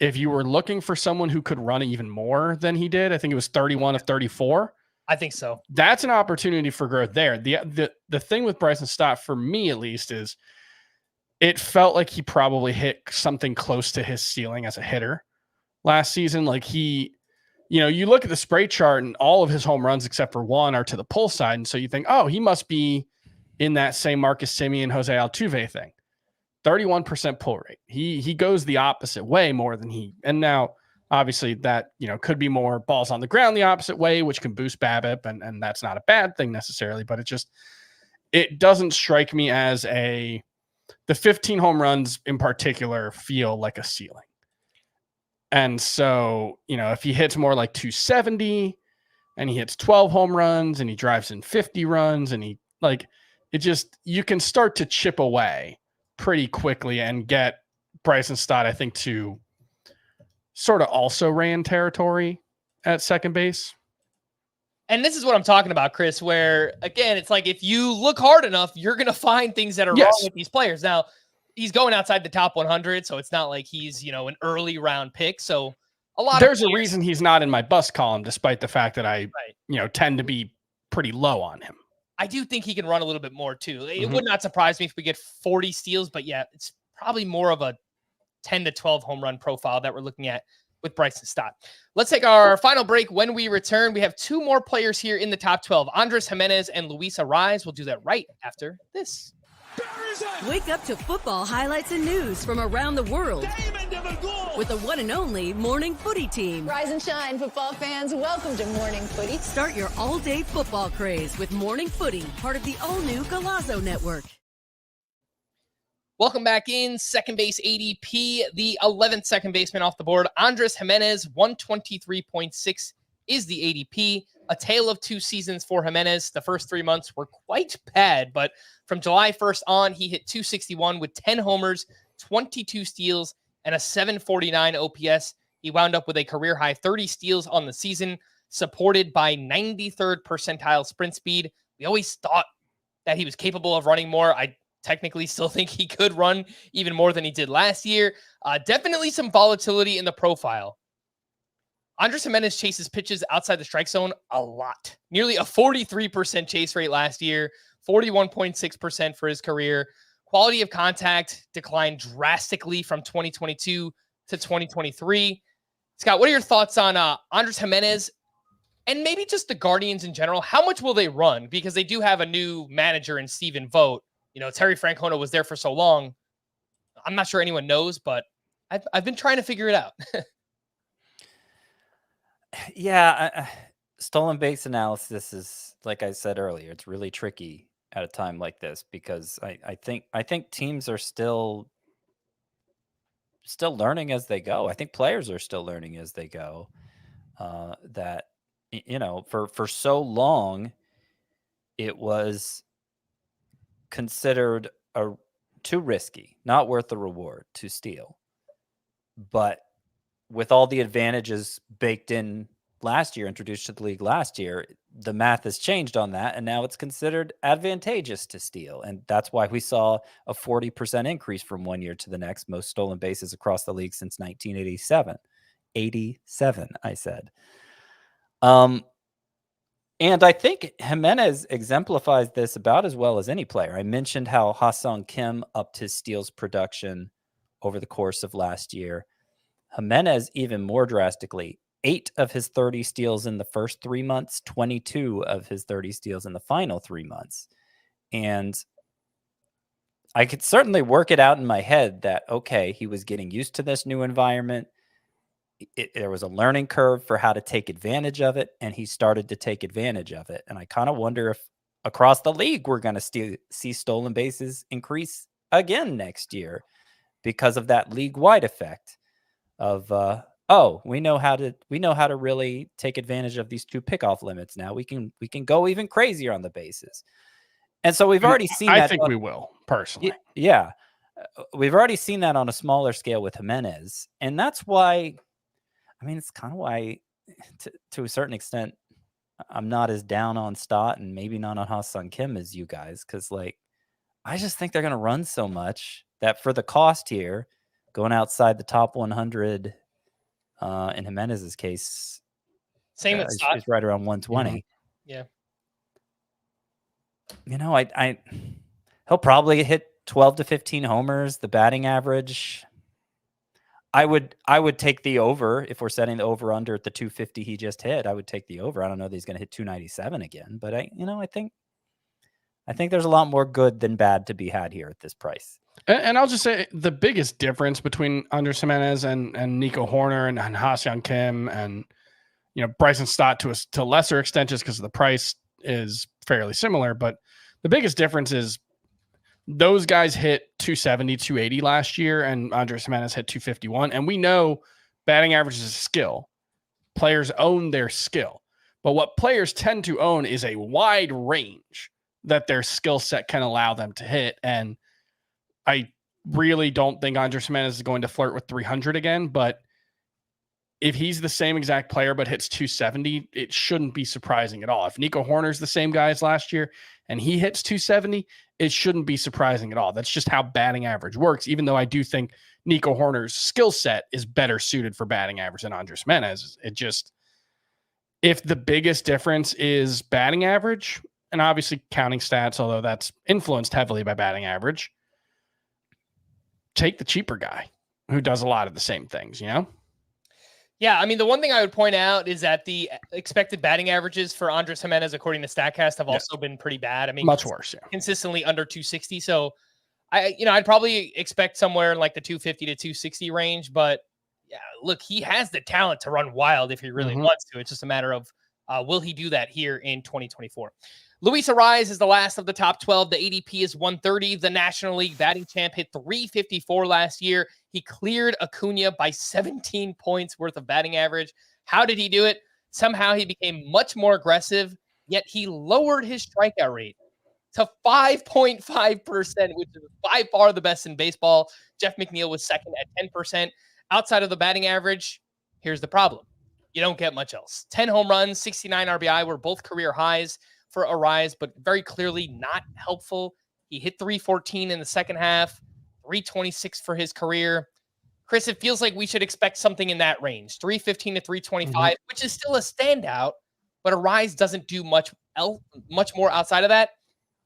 If you were looking for someone who could run even more than he did, I think it was 31 of 34. I think so. That's an opportunity for growth there. The thing with Bryson Stott, for me at least, is it felt like he probably hit something close to his ceiling as a hitter last season. Like you look at the spray chart and all of his home runs except for one are to the pull side. And so you think, oh, he must be in that same Marcus Semien, Jose Altuve thing. 31% pull rate. He goes the opposite way more than and now obviously that, could be more balls on the ground the opposite way, which can boost BABIP, and that's not a bad thing necessarily, but it doesn't strike me as the 15 home runs in particular feel like a ceiling. And so, if he hits more like 270 and he hits 12 home runs and he drives in 50 runs and you can start to chip away pretty quickly and get Bryson Stott, I think, to sort of also ran territory at second base. And this is what I'm talking about, Chris, where, again, it's like if you look hard enough, you're going to find things that are wrong with these players. Now, he's going outside the top 100, so it's not like he's, an early round pick. So there's a reason he's not in my bust column, despite the fact that I, tend to be pretty low on him. I do think he can run a little bit more too. It would not surprise me if we get 40 steals, but yeah, it's probably more of a 10 to 12 home run profile that we're looking at with Bryson Stott. Let's take our final break. When we return, we have two more players here in the top 12, Andres Gimenez and Luis Arraez. We'll do that right after this. Wake up to football highlights and news from around the world with the one and only Morning Footy team. Rise and shine, football fans. Welcome to Morning Footy. Start your all-day football craze with Morning Footy, part of the all-new Golazo Network. Welcome back in. Second base ADP, the 11th second baseman off the board. Andres Gimenez, 123.6 is the ADP. A tale of two seasons for Gimenez. The first 3 months were quite bad, but from July 1st on, he hit 261 with 10 homers, 22 steals, and a 749 OPS. He wound up with a career-high 30 steals on the season, supported by 93rd percentile sprint speed. We always thought that he was capable of running more. I technically still think he could run even more than he did last year. Definitely some volatility in the profile. Andres Gimenez chases pitches outside the strike zone a lot. Nearly a 43% chase rate last year, 41.6% for his career. Quality of contact declined drastically from 2022 to 2023. Scott, what are your thoughts on Andres Gimenez and maybe just the Guardians in general? How much will they run? Because they do have a new manager in Stephen Vogt. Terry Francona was there for so long. I'm not sure anyone knows, but I've been trying to figure it out. Yeah, stolen base analysis is, like I said earlier, it's really tricky at a time like this because I think teams are still learning as they go. I think players are still learning as they go. That for so long, it was considered too risky, not worth the reward to steal. But with all the advantages baked in last year, introduced to the league last year, the math has changed on that, and now it's considered advantageous to steal. And that's why we saw a 40% increase from one year to the next, most stolen bases across the league since 1987. 87, I said. And I think Gimenez exemplifies this about as well as any player. I mentioned how Ha-seong Kim upped his steals production over the course of last year. Gimenez even more drastically, 8 of his 30 steals in the first 3 months, 22 of his 30 steals in the final 3 months. And I could certainly work it out in my head that, okay, he was getting used to this new environment. There was a learning curve for how to take advantage of it, and he started to take advantage of it. And I kind of wonder if across the league we're going to see stolen bases increase again next year because of that league-wide effect of we know how to really take advantage of these 2 pickoff limits now. We can go even crazier on the bases. And so we've already seen that. I think we will, personally. Yeah. We've already seen that on a smaller scale with Gimenez. And that's why, it's kind of why, to a certain extent, I'm not as down on Stott and maybe not on Ha-seong Kim as you guys, because like I just think they're going to run so much that for the cost here, going outside the top 100 in Gimenez's case, Same with Stott. is right around 120. Yeah. You know, I he'll probably hit 12 to 15 homers. The batting average, I would take the over if we're setting the over under at the 250 he just hit. I would take the over. I don't know that he's going to hit 297 again, but I think there's a lot more good than bad to be had here at this price. And I'll just say the biggest difference between Andres Gimenez and Nico Hoerner and Ha-seong Kim and Bryson Stott to a lesser extent just because the price is fairly similar, but the biggest difference is those guys hit 270, 280 last year, and Andres Gimenez hit 251. And we know batting average is a skill. Players own their skill. But what players tend to own is a wide range that their skill set can allow them to hit. And I really don't think Andres Gimenez is going to flirt with 300 again, but if he's the same exact player but hits 270, it shouldn't be surprising at all. If Nico Hoerner's the same guy as last year and he hits 270, it shouldn't be surprising at all. That's just how batting average works, even though I do think Nico Hoerner's skill set is better suited for batting average than Andres Gimenez. If the biggest difference is batting average, and obviously counting stats, although that's influenced heavily by batting average, take the cheaper guy who does a lot of the same things, Yeah, I mean, the one thing I would point out is that the expected batting averages for Andres Gimenez, according to StatCast, have also been pretty bad. I mean, much worse, consistently under 260. So, I'd probably expect somewhere in like the 250 to 260 range. But yeah, look, he has the talent to run wild if he really wants to. It's just a matter of will he do that here in 2024? Luis Arraez is the last of the top 12. The ADP is 130. The National League batting champ hit 354 last year. He cleared Acuna by 17 points worth of batting average. How did he do it? Somehow he became much more aggressive, yet he lowered his strikeout rate to 5.5%, which is by far the best in baseball. Jeff McNeil was second at 10%. Outside of the batting average, here's the problem. You don't get much else. 10 home runs, 69 RBI were both career highs for Arraez, but very clearly not helpful. He hit 314 in the second half, 326 for his career. Chris, it feels like we should expect something in that range, 315 to 325, which is still a standout, but Arraez doesn't do much more outside of that.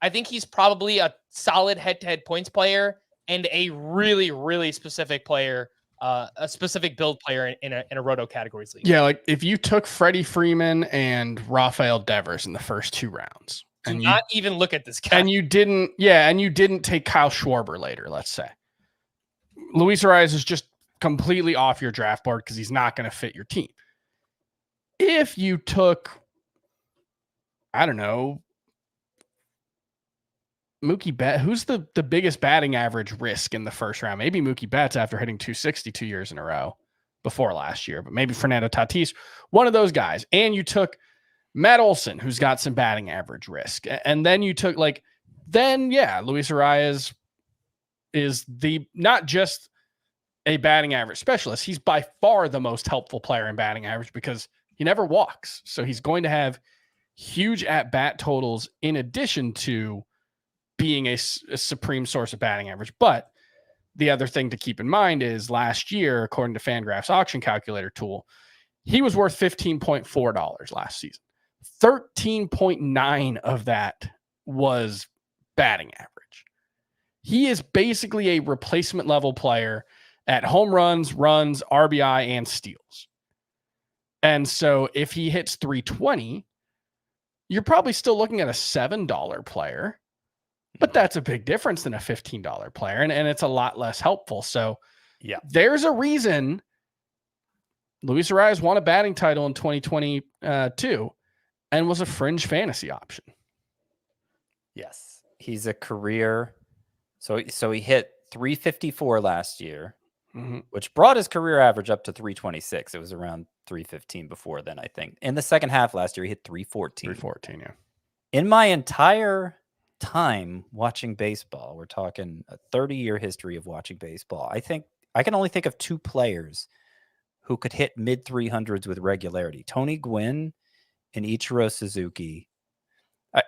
I think he's probably a solid head-to-head points player and a really, really specific player, a specific build player in a roto categories league. Yeah, like if you took Freddie Freeman and Rafael Devers in the first two rounds, and not even look at this guy, and you didn't take Kyle Schwarber later, let's say, Luis Arraez is just completely off your draft board because he's not going to fit your team. If you took, I don't know, Mookie Betts, who's the biggest batting average risk in the first round? Maybe Mookie Betts after hitting 260 2 years in a row before last year, but maybe Fernando Tatis, one of those guys. And you took Matt Olson, who's got some batting average risk. And then you took Luis Arraez is not just a batting average specialist. He's by far the most helpful player in batting average because he never walks. So he's going to have huge at-bat totals in addition to being a supreme source of batting average. But the other thing to keep in mind is last year, according to FanGraphs auction calculator tool, he was worth $15.4 last season. 13.9 of that was batting average. He is basically a replacement level player at home runs, RBI, and steals. And so if he hits 320, you're probably still looking at a $7 player. But that's a big difference than a $15 player, and it's a lot less helpful. So yeah, there's a reason Luis Arraez won a batting title in 2022 and was a fringe fantasy option. Yes, he's a career. So he hit 354 last year, which brought his career average up to 326. It was around 315 before then, I think. In the second half last year, he hit 314. 314, yeah. In my entire time watching baseball, we're talking a 30-year history of watching baseball, I think I can only think of two players who could hit mid 300s with regularity. Tony Gwynn and Ichiro Suzuki.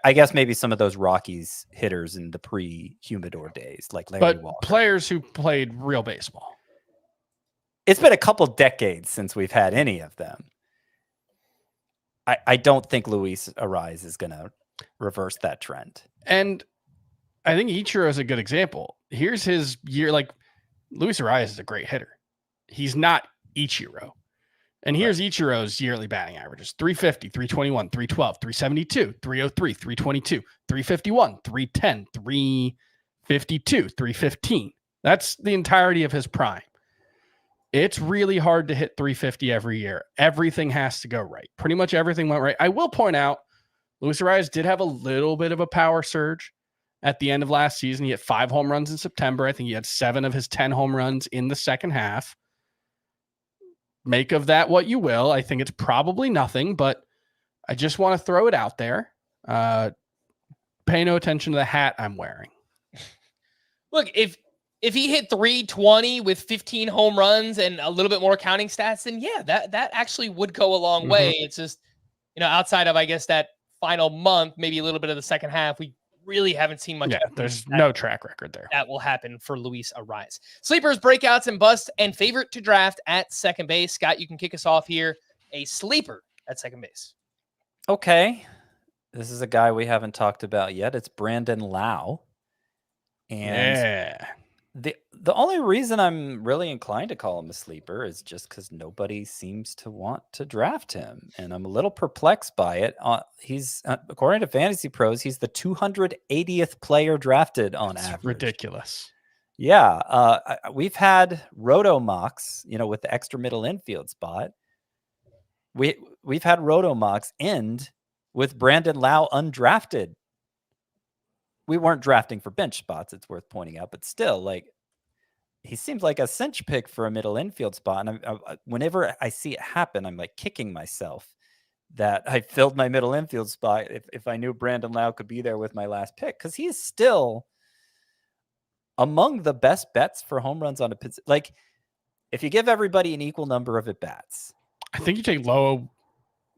I guess maybe some of those Rockies hitters in the pre-Humidor days, like Larry But Walker. players who played real baseball. It's been a couple decades since we've had any of them. I don't think Luis Arraez is going to reverse that trend. And I think Ichiro is a good example. Here's his year. Like, Luis Arraez is a great hitter. He's not Ichiro. And here's Ichiro's yearly batting averages: 350, 321, 312, 372, 303, 322, 351, 310, 352, 315. That's the entirety of his prime. It's really hard to hit 350 every year. Everything has to go right. Pretty much everything went right. I will point out, Luis Arraez did have a little bit of a power surge at the end of last season. He hit 5 home runs in September. I think he had 7 of his 10 home runs in the second half. Make of that what you will. I think it's probably nothing, but I just want to throw it out there. Pay no attention to the hat I'm wearing. Look, if he hit 320 with 15 home runs and a little bit more counting stats, then yeah, that actually would go a long way. It's just, outside of, I guess, that final month, maybe a little bit of the second half, we really haven't seen much. Yeah, there's no track record there. That will happen for Luis Arraez. Sleepers, breakouts, and busts, and favorite to draft at second base. Scott, you can kick us off here. A sleeper at second base. Okay. This is a guy we haven't talked about yet. It's Brandon Lau. And the only reason I'm really inclined to call him a sleeper is just because nobody seems to want to draft him. And I'm a little perplexed by it. He's, according to Fantasy Pros, he's the 280th player drafted on average. Ridiculous. Yeah. We've had roto mocks, with the extra middle infield spot. We've had roto mocks end with Brandon Lau undrafted. We weren't drafting for bench spots, it's worth pointing out, but still, he seems like a cinch pick for a middle infield spot. And whenever I see it happen, I'm kicking myself that I filled my middle infield spot if I knew Brandon Lau could be there with my last pick, because he is still among the best bets for home runs on a position. If you give everybody an equal number of at bats, I think you take Lowe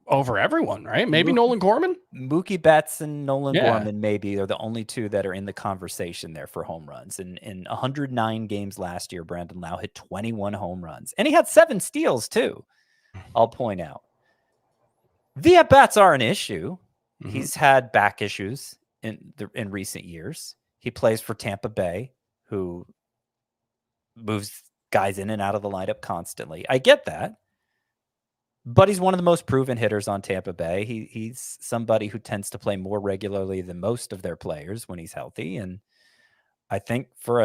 over everyone, right? Maybe Nolan Gorman? Mookie Betts and Nolan Gorman maybe are the only two that are in the conversation there for home runs. And in 109 games last year, Brandon Lau hit 21 home runs. And he had 7 steals too, I'll point out. The at-bats are an issue. Mm-hmm. He's had back issues in recent years. He plays for Tampa Bay, who moves guys in and out of the lineup constantly. I get that. But he's one of the most proven hitters on Tampa Bay. He's somebody who tends to play more regularly than most of their players when he's healthy. And I think for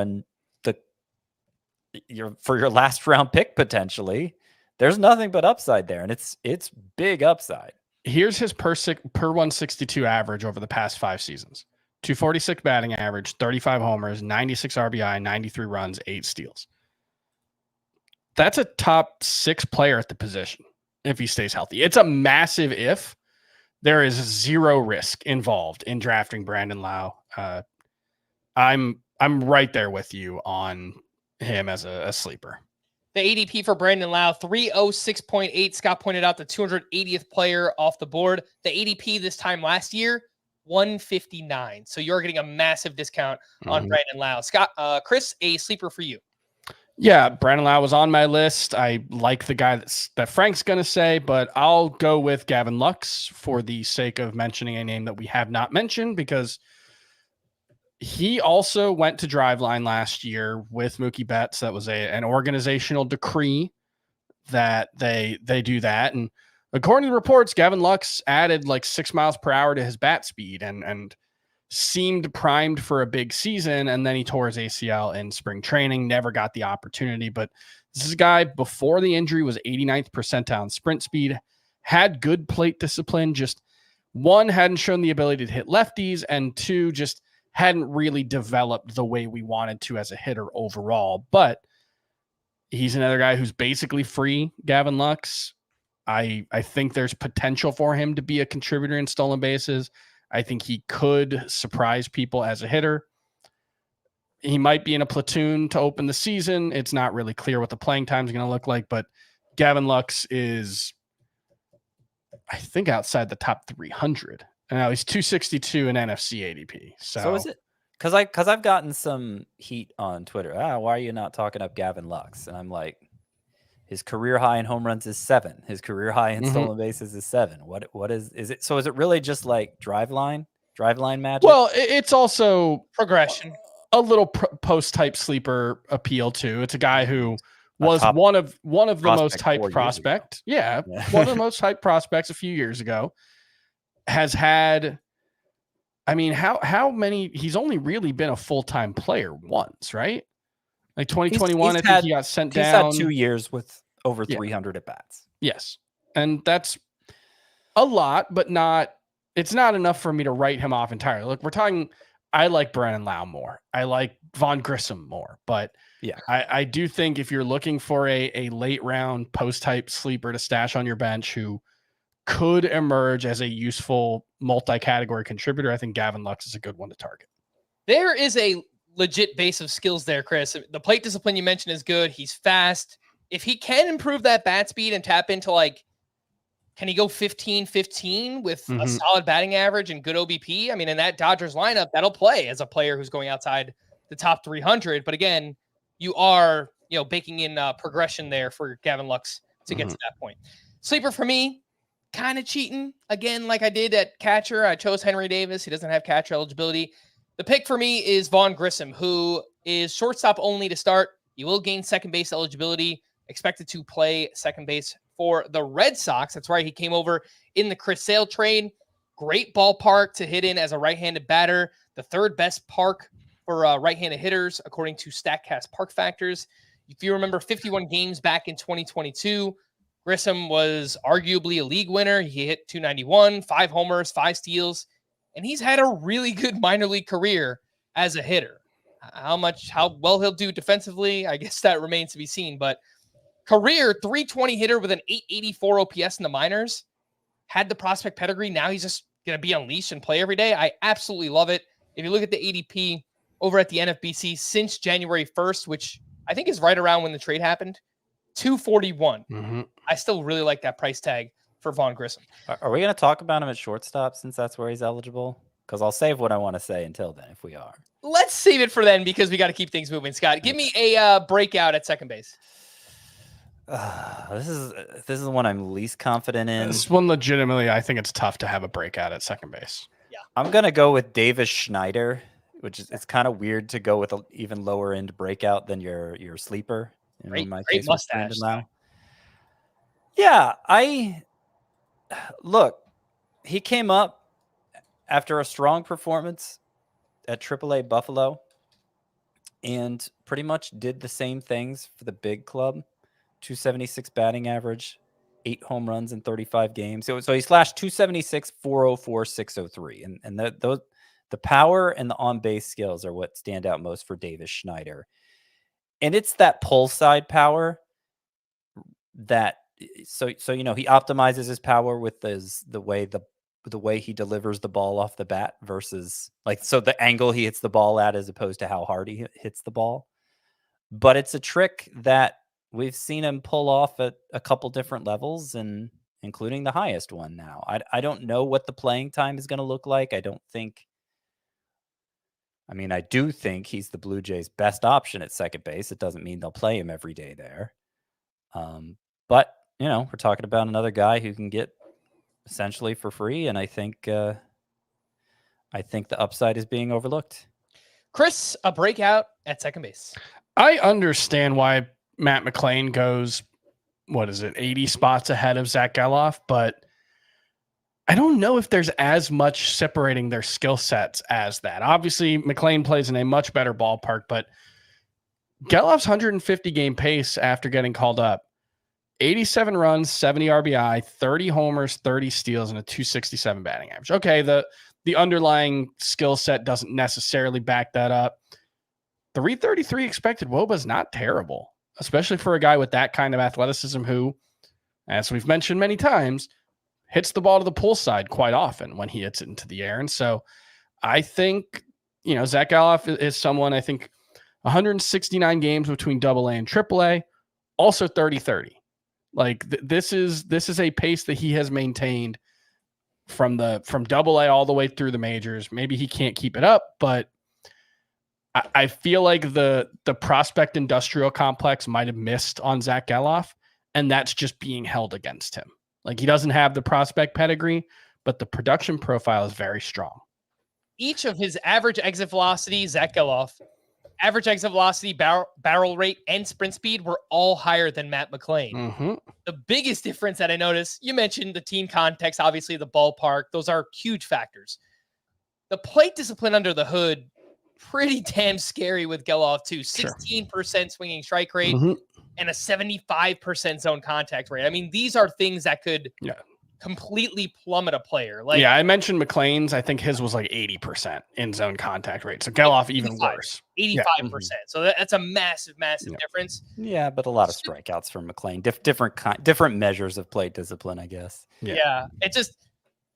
your last round pick, potentially, there's nothing but upside there. And it's big upside. Here's his per 162 average over the past 5 seasons. 246 batting average, 35 homers, 96 RBI, 93 runs, 8 steals. That's a top 6 player at the position if he stays healthy. It's a massive if. There is 0 risk involved in drafting Brandon Lau. I'm right there with you on him as a sleeper. The ADP for Brandon Lau, 306.8. Scott pointed out the 280th player off the board. The ADP this time last year, 159. So you're getting a massive discount on Brandon Lau. Scott, Chris, a sleeper for you. Yeah, Brandon Lau was on my list. I like the guy that Frank's going to say, but I'll go with Gavin Lux for the sake of mentioning a name that we have not mentioned, because he also went to Driveline last year with Mookie Betts. That was an organizational decree that they do that. And according to reports, Gavin Lux added 6 miles per hour to his bat speed and seemed primed for a big season, and then he tore his ACL in spring training, never got the opportunity. But this is a guy before the injury was 89th percentile in sprint speed, had good plate discipline, just 1, hadn't shown the ability to hit lefties, and 2, just hadn't really developed the way we wanted to as a hitter overall. But he's another guy who's basically free, Gavin Lux. I think there's potential for him to be a contributor in stolen bases. I think he could surprise people as a hitter. He might be in a platoon to open the season. It's not really clear what the playing time is going to look like, but Gavin Lux is I think outside the top 300. And now he's 262 in NFC ADP. So is it? Because I've gotten some heat on Twitter. Why are you not talking up Gavin Lux? And I'm like, his career high in home runs is 7. His career high in stolen bases is 7. What is it? So is it really just like drive line magic? Well, it's also Progression. a little post type sleeper appeal too. It's a guy who was one of the most hyped prospect. Yeah, one of the most hyped prospects a few years ago. Has had, I mean, how many? He's only really been a full-time player once, right? Like 2021, I think he got sent down. He's had 2 years with over 300 at bats. Yes, and that's a lot, but it's not enough for me to write him off entirely. Look, we're talking. I like Brandon Lau more. I like Vaughn Grissom more, but yeah, I do think if you're looking for a late round post type sleeper to stash on your bench who could emerge as a useful multi-category contributor, I think Gavin Lux is a good one to target. There is a legit base of skills there, Chris. The plate discipline you mentioned is good. He's fast. If he can improve that bat speed and tap into can he go 15-15 with a solid batting average and good OBP? I mean, in that Dodgers lineup, that'll play as a player who's going outside the top 300. But again, you are, baking in progression there for Gavin Lux to get to that point. Sleeper for me, kind of cheating again, like I did at catcher. I chose Henry Davis. He doesn't have catcher eligibility. The pick for me is Vaughn Grissom, who is shortstop only to start. He will gain second base eligibility, expected to play second base for the Red Sox. That's right. He came over in the Chris Sale trade. Great ballpark to hit in as a right-handed batter. The third best park for right-handed hitters, according to StatCast Park Factors. If you remember 51 games back in 2022, Grissom was arguably a league winner. He hit 291, 5 homers, 5 steals, and he's had a really good minor league career as a hitter. How well he'll do defensively, I guess that remains to be seen. But career 320 hitter with an 884 OPS in the minors, had the prospect pedigree. Now he's just going to be unleashed and play every day. I absolutely love it. If you look at the ADP over at the NFBC since January 1st, which I think is right around when the trade happened, 241. I still really like that price tag for Vaughn Grissom. Are we going to talk about him at shortstop since that's where he's eligible? Because I'll save what I want to say until then if we are. Let's save it for then because we got to keep things moving. Scott, give me a breakout at second base. This is the one I'm least confident in. This one legitimately, I think it's tough to have a breakout at second base. Yeah, I'm going to go with Davis Schneider, which is it's kind of weird to go with an even lower end breakout than your sleeper. Great mustache. Yeah, look, he came up after a strong performance at AAA Buffalo and pretty much did the same things for the big club. 276 batting average, 8 home runs in 35 games. So he slashed 276, 404, 603. And the power and the on-base skills are what stand out most for Davis Schneider. And it's that pull side power that so he optimizes his power with the way he delivers the ball off the bat versus the angle he hits the ball at as opposed to how hard he hits the ball. But it's a trick that we've seen him pull off at a couple different levels, and including the highest one now. I don't know what the playing time is going to look like. I do think he's the Blue Jays' best option at second base. It doesn't mean they'll play him every day there. But, we're talking about another guy who can get essentially for free, and I think the upside is being overlooked. Chris, a breakout at second base. I understand why Matt McLain goes, 80 spots ahead of Zach Geloff, but I don't know if there's as much separating their skill sets as that. Obviously, McLain plays in a much better ballpark, but Geloff's 150 game pace after getting called up, 87 runs, 70 RBI, 30 homers, 30 steals, and a 267 batting average. Okay, the underlying skill set doesn't necessarily back that up. 333 expected WOBA is not terrible, especially for a guy with that kind of athleticism who, as we've mentioned many times, hits the ball to the pull side quite often when he hits it into the air. And so I think, Zach Geloff is someone, I think 169 games between AA and AAA, also 30-30. Like this is a pace that he has maintained from Double-A all the way through the majors. Maybe he can't keep it up, but I feel like the prospect industrial complex might have missed on Zach Geloff, and that's just being held against him. Like he doesn't have the prospect pedigree, but the production profile is very strong. Each of his average exit velocity, Zach Geloff, average exit velocity, barrel rate, and sprint speed were all higher than Matt McLain. Mm-hmm. The biggest difference that I noticed, you mentioned the team context, obviously the ballpark. Those are huge factors. The plate discipline under the hood, pretty damn scary with Geloff too. 16% swinging strike rate and a 75% zone contact rate. I mean, these are things that could completely plummet a player. Like, I mentioned McLain's. I think his was like 80% in zone contact rate. So Geloff even worse. 85%. So that's a massive difference. Yeah, but a lot of strikeouts from McLain. Different measures of plate discipline, I guess. Yeah. It just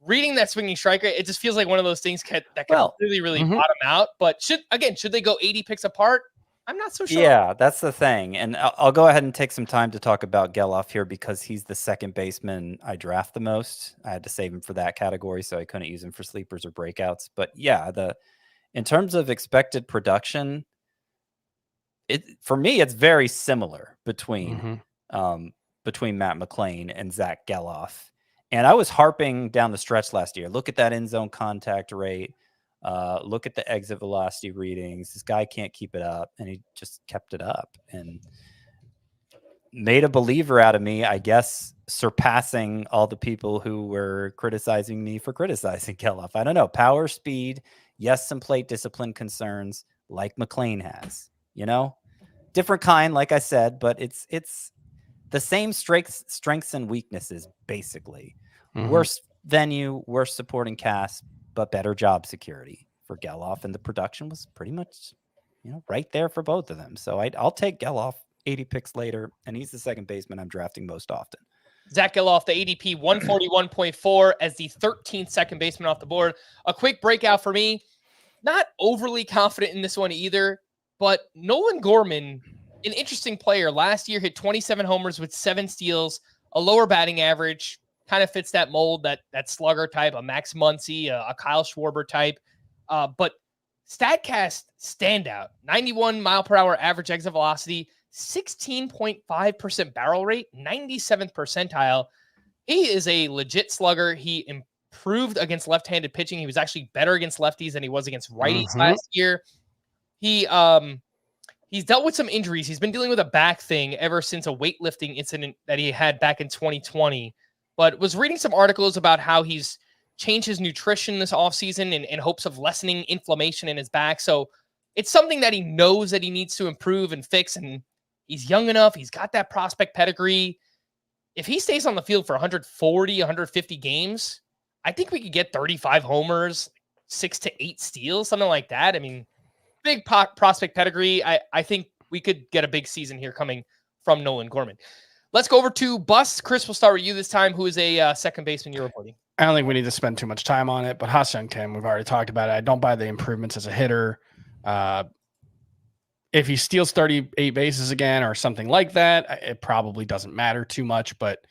reading that swinging strike rate, it just feels like one of those things that can really bottom out. But should they go 80 picks apart? I'm not so sure. Yeah, that's the thing. And I'll go ahead and take some time to talk about Geloff here because he's the second baseman I draft the most. I had to save him for that category, so I couldn't use him for sleepers or breakouts. But yeah, in terms of expected production, for me, it's very similar between Matt McLain and Zach Geloff. And I was harping down the stretch last year. Look at that in zone contact rate. Look at the exit velocity readings. This guy can't keep it up, and he just kept it up and made a believer out of me, I guess, surpassing all the people who were criticizing me for criticizing Geloff. I don't know. Power, speed, yes, some plate discipline concerns like McLain has, different kind, like I said, but it's the same strengths and weaknesses, basically. Worse venue, worse supporting cast, but better job security for Geloff, and the production was pretty much, right there for both of them. So I'll take Geloff 80 picks later, and he's the second baseman I'm drafting most often. Zach Geloff, the ADP 141.4 as the 13th second baseman off the board. A quick breakout for me. Not overly confident in this one either, but Nolan Gorman, an interesting player. Last year hit 27 homers with 7 steals, a lower batting average. Kind of fits that mold, that slugger type, a Max Muncy, a Kyle Schwarber type. But StatCast standout, 91 mile per hour average exit velocity, 16.5% barrel rate, 97th percentile. He is a legit slugger. He improved against left-handed pitching. He was actually better against lefties than he was against righties last year. He's dealt with some injuries. He's been dealing with a back thing ever since a weightlifting incident that he had back in 2020. But was reading some articles about how he's changed his nutrition this offseason in hopes of lessening inflammation in his back. So it's something that he knows that he needs to improve and fix. And he's young enough. He's got that prospect pedigree. If he stays on the field for 140, 150 games, I think we could get 35 homers, 6 to 8 steals, something like that. I mean, big prospect pedigree. I think we could get a big season here coming from Nolan Gorman. Let's go over to Bust. Chris, we'll start with you this time. Who is a second baseman you're reporting? I don't think we need to spend too much time on it, but Ha-seong Kim, we've already talked about it. I don't buy the improvements as a hitter. If he steals 38 bases again or something like that, it probably doesn't matter too much, but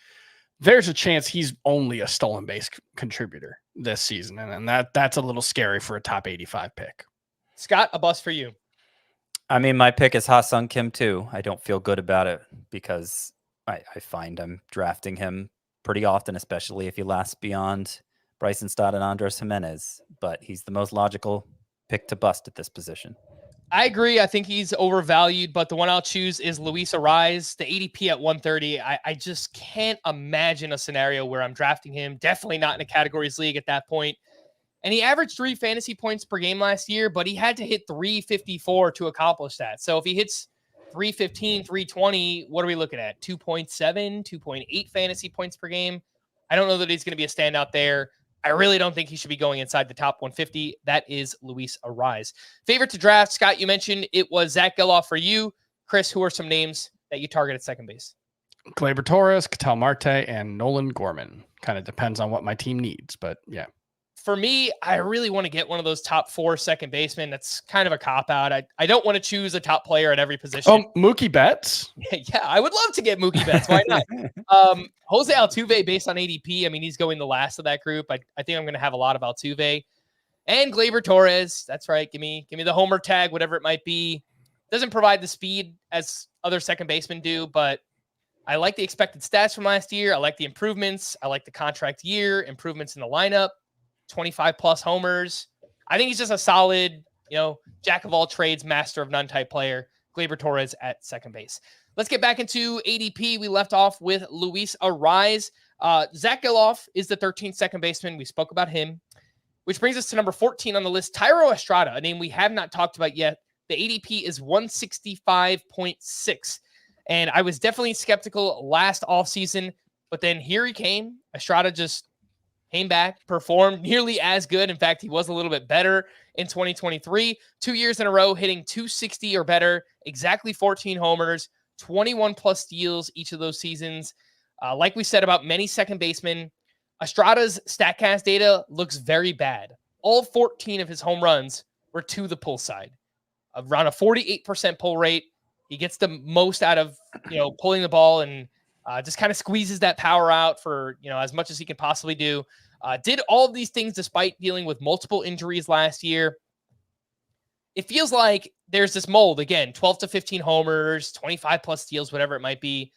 there's a chance he's only a stolen base contributor this season, and that's a little scary for a top 85 pick. Scott, a bust for you. I mean, my pick is Ha-seong Kim too. I don't feel good about it because I find I'm drafting him pretty often, especially if he lasts beyond Bryson Stott and Andres Gimenez. But he's the most logical pick to bust at this position. I agree. I think he's overvalued, but the one I'll choose is Luis Arraez, the ADP at 130. I just can't imagine a scenario where I'm drafting him. Definitely not in a categories league at that point. And he averaged 3 fantasy points per game last year, but he had to hit 354 to accomplish that. So if he hits 315, 320, what are we looking at? 2.7, 2.8 fantasy points per game. I don't know that he's going to be a standout there. I really don't think he should be going inside the top 150. That is Luis Arraez. Favorite to draft, Scott, you mentioned it was Zach Geloff for you. Chris, who are some names that you target at second base? Gleyber Torres, Ketel Marte, and Nolan Gorman. Kind of depends on what my team needs, but yeah. For me, I really want to get one of those top 4 second basemen. That's kind of a cop-out. I don't want to choose a top player at every position. Oh, Mookie Betts? Yeah, I would love to get Mookie Betts. Why not? Jose Altuve, based on ADP, I mean, he's going the last of that group. I think I'm going to have a lot of Altuve. And Gleyber Torres. That's right. Give me the homer tag, whatever it might be. Doesn't provide the speed as other second basemen do, but I like the expected stats from last year. I like the improvements. I like the contract year, improvements in the lineup, 25+ homers. I think he's just a solid, jack of all trades, master of none type player. Gleyber Torres at second base. Let's get back into ADP. We left off with Luis Arraez. Zach Geloff is the 13th second baseman. We spoke about him, which brings us to number 14 on the list, Thairo Estrada, a name we have not talked about yet. The ADP is 165.6. And I was definitely skeptical last offseason, but then here he came. Estrada just came back, performed nearly as good. In fact, he was a little bit better in 2023. 2 years in a row, hitting 260 or better, exactly 14 homers, 21+ steals each of those seasons. Like we said about many second basemen, Estrada's StatCast data looks very bad. All 14 of his home runs were to the pull side, around a 48% pull rate. He gets the most out of, pulling the ball and just kind of squeezes that power out for, as much as he can possibly do. Did all of these things despite dealing with multiple injuries last year. It feels like there's this mold again, 12 to 15 homers, 25+ steals, whatever it might be.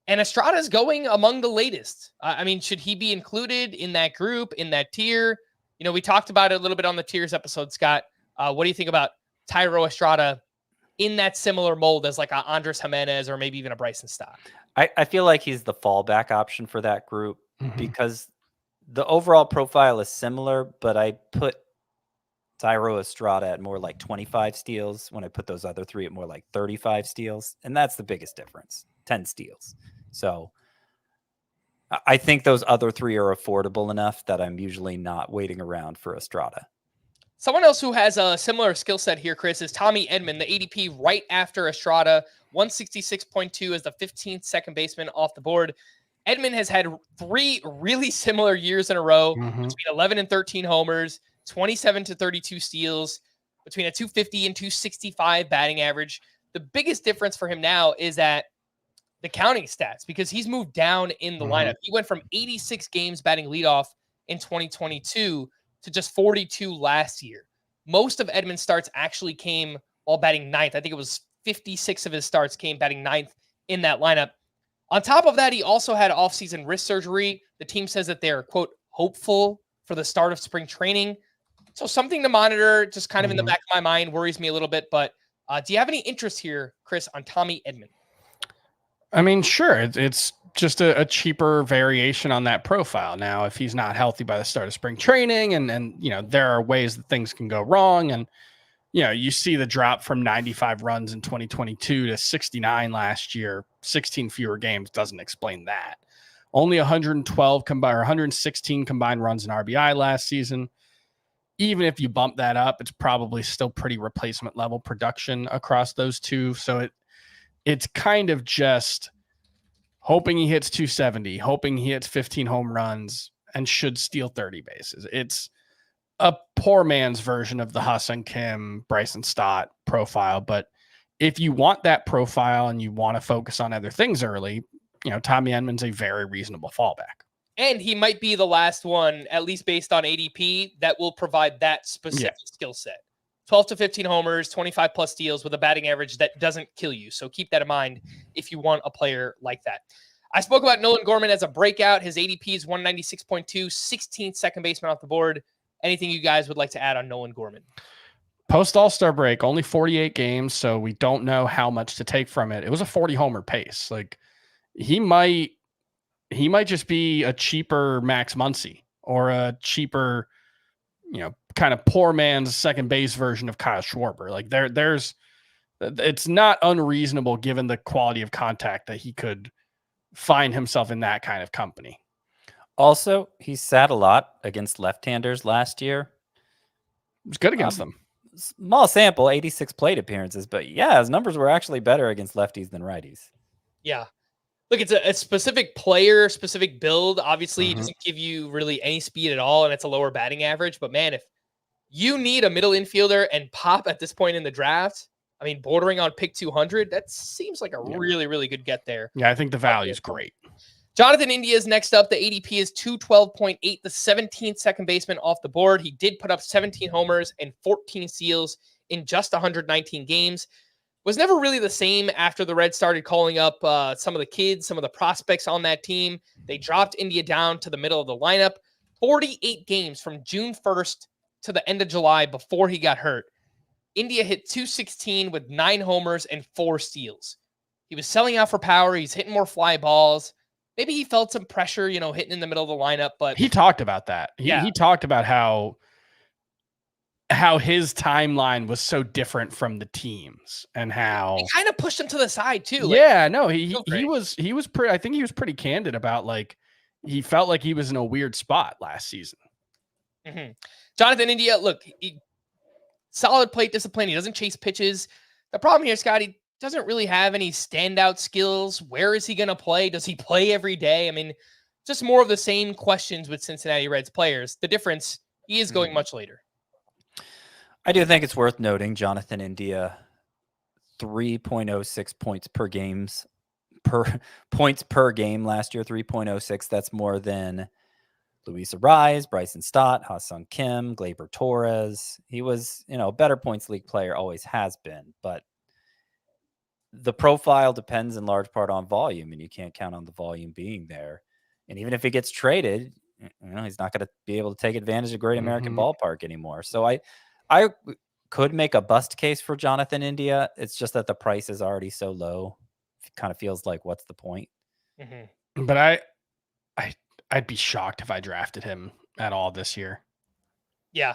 And Estrada's going among the latest. I mean, should he be included in that group, in that tier? We talked about it a little bit on the tiers episode, Scott. What do you think about Thairo Estrada in that similar mold as like a Andres Gimenez or maybe even a Bryson Stott? I feel like he's the fallback option for that group because the overall profile is similar, but I put Thairo Estrada at more like 25 steals when I put those other 3 at more like 35 steals. And that's the biggest difference, 10 steals. So I think those other 3 are affordable enough that I'm usually not waiting around for Estrada. Someone else who has a similar skill set here, Chris, is Tommy Edman, the ADP right after Estrada, 166.2 as the 15th second baseman off the board. Edman has had 3 really similar years in a row, between 11 and 13 homers, 27 to 32 steals, between a 250 and 265 batting average. The biggest difference for him now is that the counting stats, because he's moved down in the lineup. He went from 86 games batting leadoff in 2022 to just 42 last year. Most of Edman's starts actually came while batting ninth. I think it was 56 of his starts came batting ninth in that lineup. On top of that, he also had offseason wrist surgery. The team says that they're, quote, hopeful for the start of spring training. So something to monitor, just kind of in the back of my mind, worries me a little bit. But do you have any interest here, Chris, on Tommy Edman? I mean, sure. It's just a cheaper variation on that profile. Now, if he's not healthy by the start of spring training and there are ways that things can go wrong. And, you see the drop from 95 runs in 2022 to 69 last year, 16 fewer games doesn't explain that. Only 112 combined or 116 combined runs in RBI last season. Even if you bump that up, it's probably still pretty replacement level production across those two. So it's kind of just hoping he hits 270, hoping he hits 15 home runs and should steal 30 bases. It's a poor man's version of the Ha-seong Kim, Bryson Stott profile. But if you want that profile and you want to focus on other things early, Tommy Edman's a very reasonable fallback. And he might be the last one, at least based on ADP, that will provide that specific skill set. 12 to 15 homers, 25+ steals with a batting average that doesn't kill you. So keep that in mind if you want a player like that. I spoke about Nolan Gorman as a breakout. His ADP is 196.2, 16th second baseman off the board. Anything you guys would like to add on Nolan Gorman? Post All-Star break, only 48 games, so we don't know how much to take from it. It was a 40-homer pace. Like, he might just be a cheaper Max Muncy or a cheaper, kind of poor man's second base version of Kyle Schwarber. Like, it's not unreasonable given the quality of contact that he could find himself in that kind of company. Also, he sat a lot against left-handers last year. It was good against them. Small sample, 86 plate appearances, but yeah, his numbers were actually better against lefties than righties. Yeah. Look, it's a specific player, specific build. Obviously, it Mhm. doesn't give you really any speed at all, and it's a lower batting average. But man, if you need a middle infielder and pop at this point in the draft, I mean, bordering on pick 200, that seems like a Yeah. really, really good get there. Yeah, I think the value is great. Jonathan India is next up. The ADP is 212.8, the 17th second baseman off the board. He did put up 17 homers and 14 steals in just 119 games. Was never really the same after the Reds started calling up some of the kids, some of the prospects on that team. They dropped India down to the middle of the lineup. 48 games from June 1st to the end of July before he got hurt. India hit 216 with 9 homers and 4 steals. He was selling out for power. He's hitting more fly balls. Maybe he felt some pressure, hitting in the middle of the lineup, but He talked about that. Yeah. He talked about how his timeline was so different from the teams and how he kind of pushed him to the side too. he was pretty. I think he was pretty candid about he felt like he was in a weird spot last season. Mm-hmm. Jonathan India, look, solid plate discipline. He doesn't chase pitches. The problem here, Scott, he doesn't really have any standout skills. Where is he going to play? Does he play every day? I mean, just more of the same questions with Cincinnati Reds players. The difference, he is going much later. I do think it's worth noting Jonathan India, 3.06 points per game last year, 3.06. That's more than Luis Arraez, Bryson Stott, Ha-seong Kim, Gleyber Torres. He was, a better points league player, always has been, but the profile depends in large part on volume, and you can't count on the volume being there. And even if he gets traded, he's not going to be able to take advantage of Great American Ballpark anymore. So I could make a bust case for Jonathan India. It's just that the price is already so low. It kind of feels like, what's the point? Mm-hmm. But I'd be shocked if I drafted him at all this year. Yeah.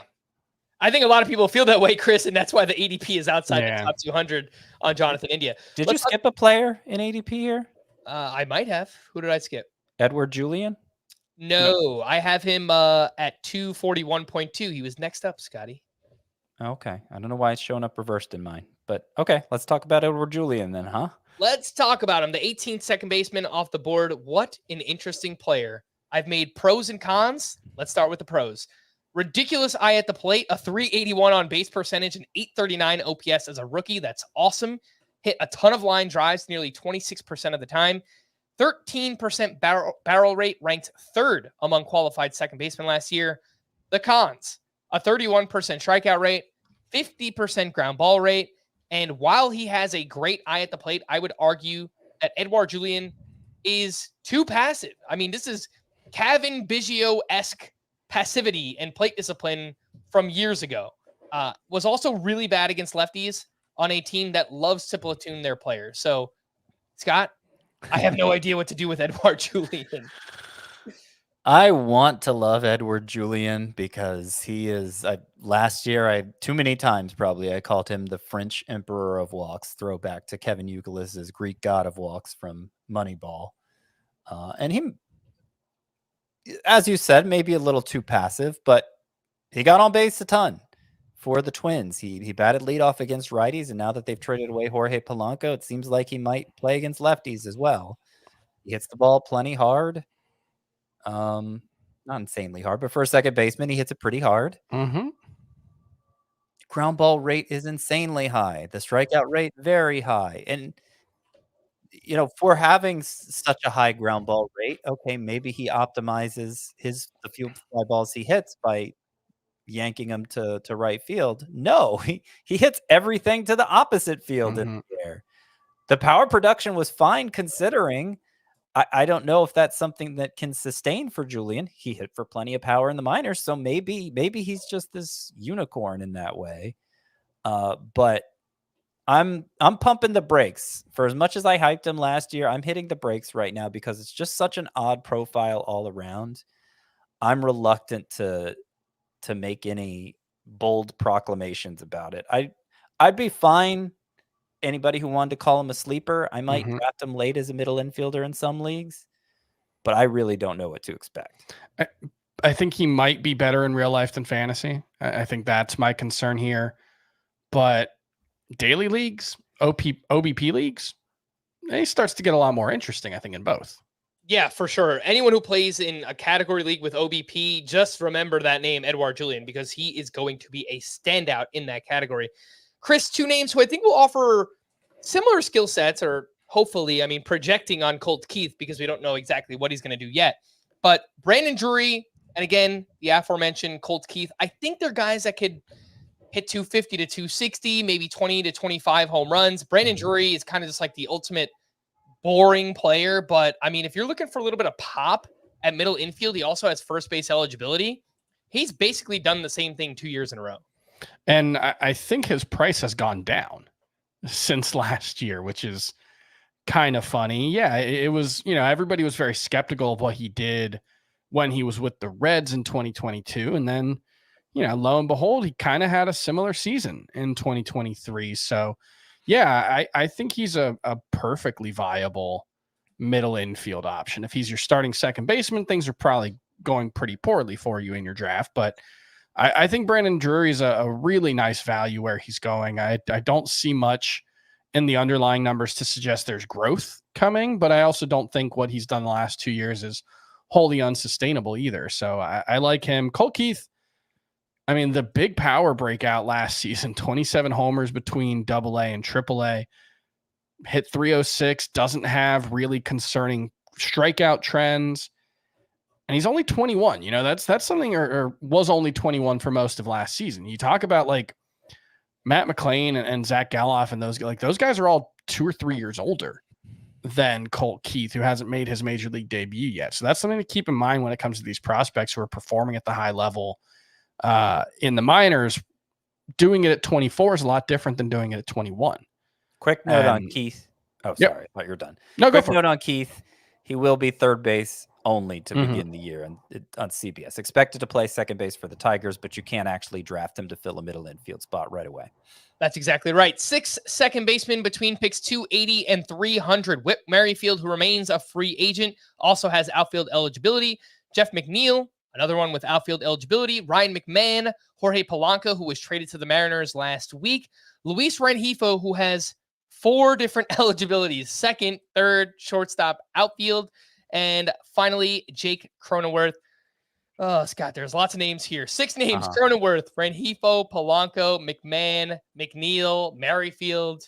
I think a lot of people feel that way, Chris, and that's why the ADP is outside the top 200 on Jonathan India. Did you skip a player in ADP here? I might have. Who did I skip? Edward Julian? No, I have him at 241.2. He was next up, Scotty. Okay. I don't know why it's showing up reversed in mine, but okay. Let's talk about Edward Julian then, huh? Let's talk about him. The 18th second baseman off the board. What an interesting player. I've made pros and cons. Let's start with the pros. Ridiculous eye at the plate, a 381 on base percentage, and 839 OPS as a rookie. That's awesome. Hit a ton of line drives, nearly 26% of the time. 13% barrel rate, ranked third among qualified second basemen last year. The cons, a 31% strikeout rate, 50% ground ball rate. And while he has a great eye at the plate, I would argue that Edouard Julien is too passive. I mean, this is Kevin Biggio-esque passivity and plate discipline from years ago. Was also really bad against lefties on a team that loves to platoon their players. So, Scott, I have no idea what to do with Edouard Julien. I want to love Edward Julien because he is, last year, too many times probably, I called him the French Emperor of Walks, throwback to Kevin Youkilis's Greek God of Walks from Moneyball. And he, as you said, maybe a little too passive, but he got on base a ton for the Twins. He batted leadoff against righties, and now that they've traded away Jorge Polanco, it seems like he might play against lefties as well. He hits the ball plenty hard. Not insanely hard, but for a second baseman, he hits it pretty hard. Mm-hmm. Ground ball rate is insanely high. The strikeout rate, very high. And, for having such a high ground ball rate, okay, maybe he optimizes the few fly balls he hits by yanking them to right field. No, he hits everything to the opposite field in the air. The power production was fine considering. I don't know if that's something that can sustain for Julien. He hit for plenty of power in the minors, so maybe he's just this unicorn in that way. But I'm pumping the brakes. For as much as I hyped him last year, I'm hitting the brakes right now because it's just such an odd profile all around. I'm reluctant to make any bold proclamations about it. I'd be fine. Anybody who wanted to call him a sleeper, I might draft him late as a middle infielder in some leagues, but I really don't know what to expect. I think he might be better in real life than fantasy. I think that's my concern here. But daily leagues, OBP leagues, he starts to get a lot more interesting, I think, in both. Yeah, for sure. Anyone who plays in a category league with OBP, just remember that name, Edouard Julien, because he is going to be a standout in that category. Chris, two names who I think will offer similar skill sets, or hopefully, I mean, projecting on Colt Keith, because we don't know exactly what he's going to do yet. But Brandon Drury, and again, the aforementioned Colt Keith, I think they're guys that could hit 250 to 260, maybe 20 to 25 home runs. Brandon Drury is kind of just like the ultimate boring player. But I mean, if you're looking for a little bit of pop at middle infield, he also has first base eligibility. He's basically done the same thing 2 years in a row. And I think his price has gone down since last year, which is kind of funny. Yeah, it was, everybody was very skeptical of what he did when he was with the Reds in 2022. And then, lo and behold, he kind of had a similar season in 2023. So, yeah, I think he's a perfectly viable middle infield option. If he's your starting second baseman, things are probably going pretty poorly for you in your draft. But I think Brandon Drury is a really nice value where he's going. I don't see much in the underlying numbers to suggest there's growth coming, but I also don't think what he's done the last 2 years is wholly unsustainable either. So I like him. Colt Keith, I mean, the big power breakout last season, 27 homers between AA and AAA, hit 306, doesn't have really concerning strikeout trends. And he's only 21. That's something, or was only 21 for most of last season. You talk about like Matt McLain and Zach Galoff, and those guys are all 2 or 3 years older than Colt Keith, who hasn't made his major league debut yet. So that's something to keep in mind when it comes to these prospects who are performing at the high level in the minors. Doing it at 24 is a lot different than doing it at 21. Quick note on Keith. Oh, sorry. Yep. I thought you were done. No, Quick go for note on Keith. He will be third base only to begin the year on CBS. Expected to play second base for the Tigers, but you can't actually draft him to fill a middle infield spot right away. That's exactly right. 6 second basemen between picks 280 and 300. Whit Merrifield, who remains a free agent, also has outfield eligibility. Jeff McNeil, another one with outfield eligibility. Ryan McMahon, Jorge Polanco, who was traded to the Mariners last week. Luis Rengifo, who has 4 different eligibilities: second, third, shortstop, outfield. And finally, Jake Cronenworth. Oh, Scott, there's lots of names here. 6 names: Cronenworth, Rengifo, Polanco, McMahon, McNeil, Merrifield.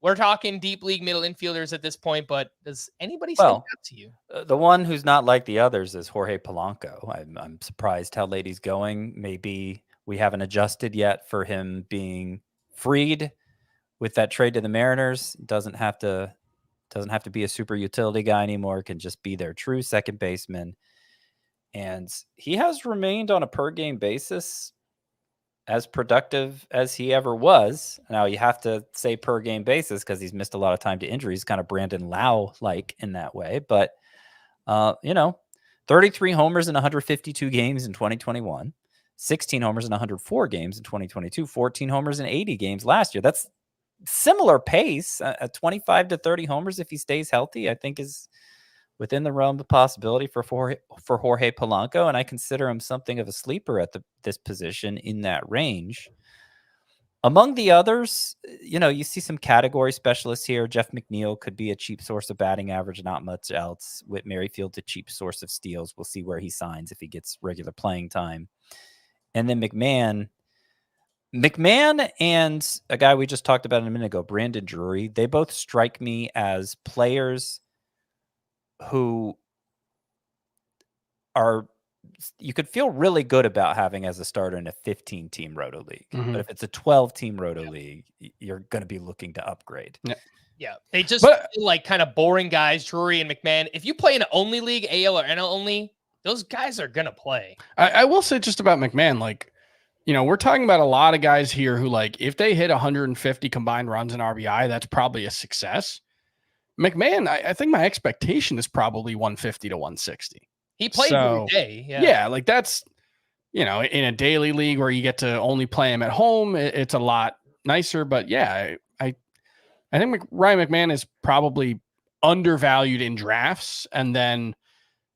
We're talking deep league middle infielders at this point, but does anybody stand out to you? The one who's not like the others is Jorge Polanco. I'm surprised how late he's going. Maybe we haven't adjusted yet for him being freed with that trade to the Mariners. Doesn't have to be a super utility guy anymore. Can just be their true second baseman. And he has remained on a per game basis as productive as he ever was. Now you have to say per game basis because he's missed a lot of time to injuries, kind of Brandon Lau-like in that way. But, 33 homers in 152 games in 2021, 16 homers in 104 games in 2022, 14 homers in 80 games last year. That's similar pace. 25 to 30 homers if he stays healthy, I think is within the realm of possibility for Jorge Polanco, and I consider him something of a sleeper at this position in that range. Among the others, you see some category specialists here. Jeff McNeil could be a cheap source of batting average, not much else. Whit Merrifield, a cheap source of steals. We'll see where he signs if he gets regular playing time. And then McMahon and a guy we just talked about a minute ago, Brandon Drury, they both strike me as players who you could feel really good about having as a starter in a 15-team roto league. But if it's a 12-team roto league, you're going to be looking to upgrade. Yeah. They just feel like kind of boring guys, Drury and McMahon. If you play in an only league, AL or NL only, those guys are going to play. I will say just about McMahon, we're talking about a lot of guys here who, if they hit 150 combined runs in RBI, that's probably a success. McMahon, I think my expectation is probably 150 to 160. He plays every day. Yeah, that's, in a daily league where you get to only play him at home, it's a lot nicer. But yeah, I think Ryan McMahon is probably undervalued in drafts, and then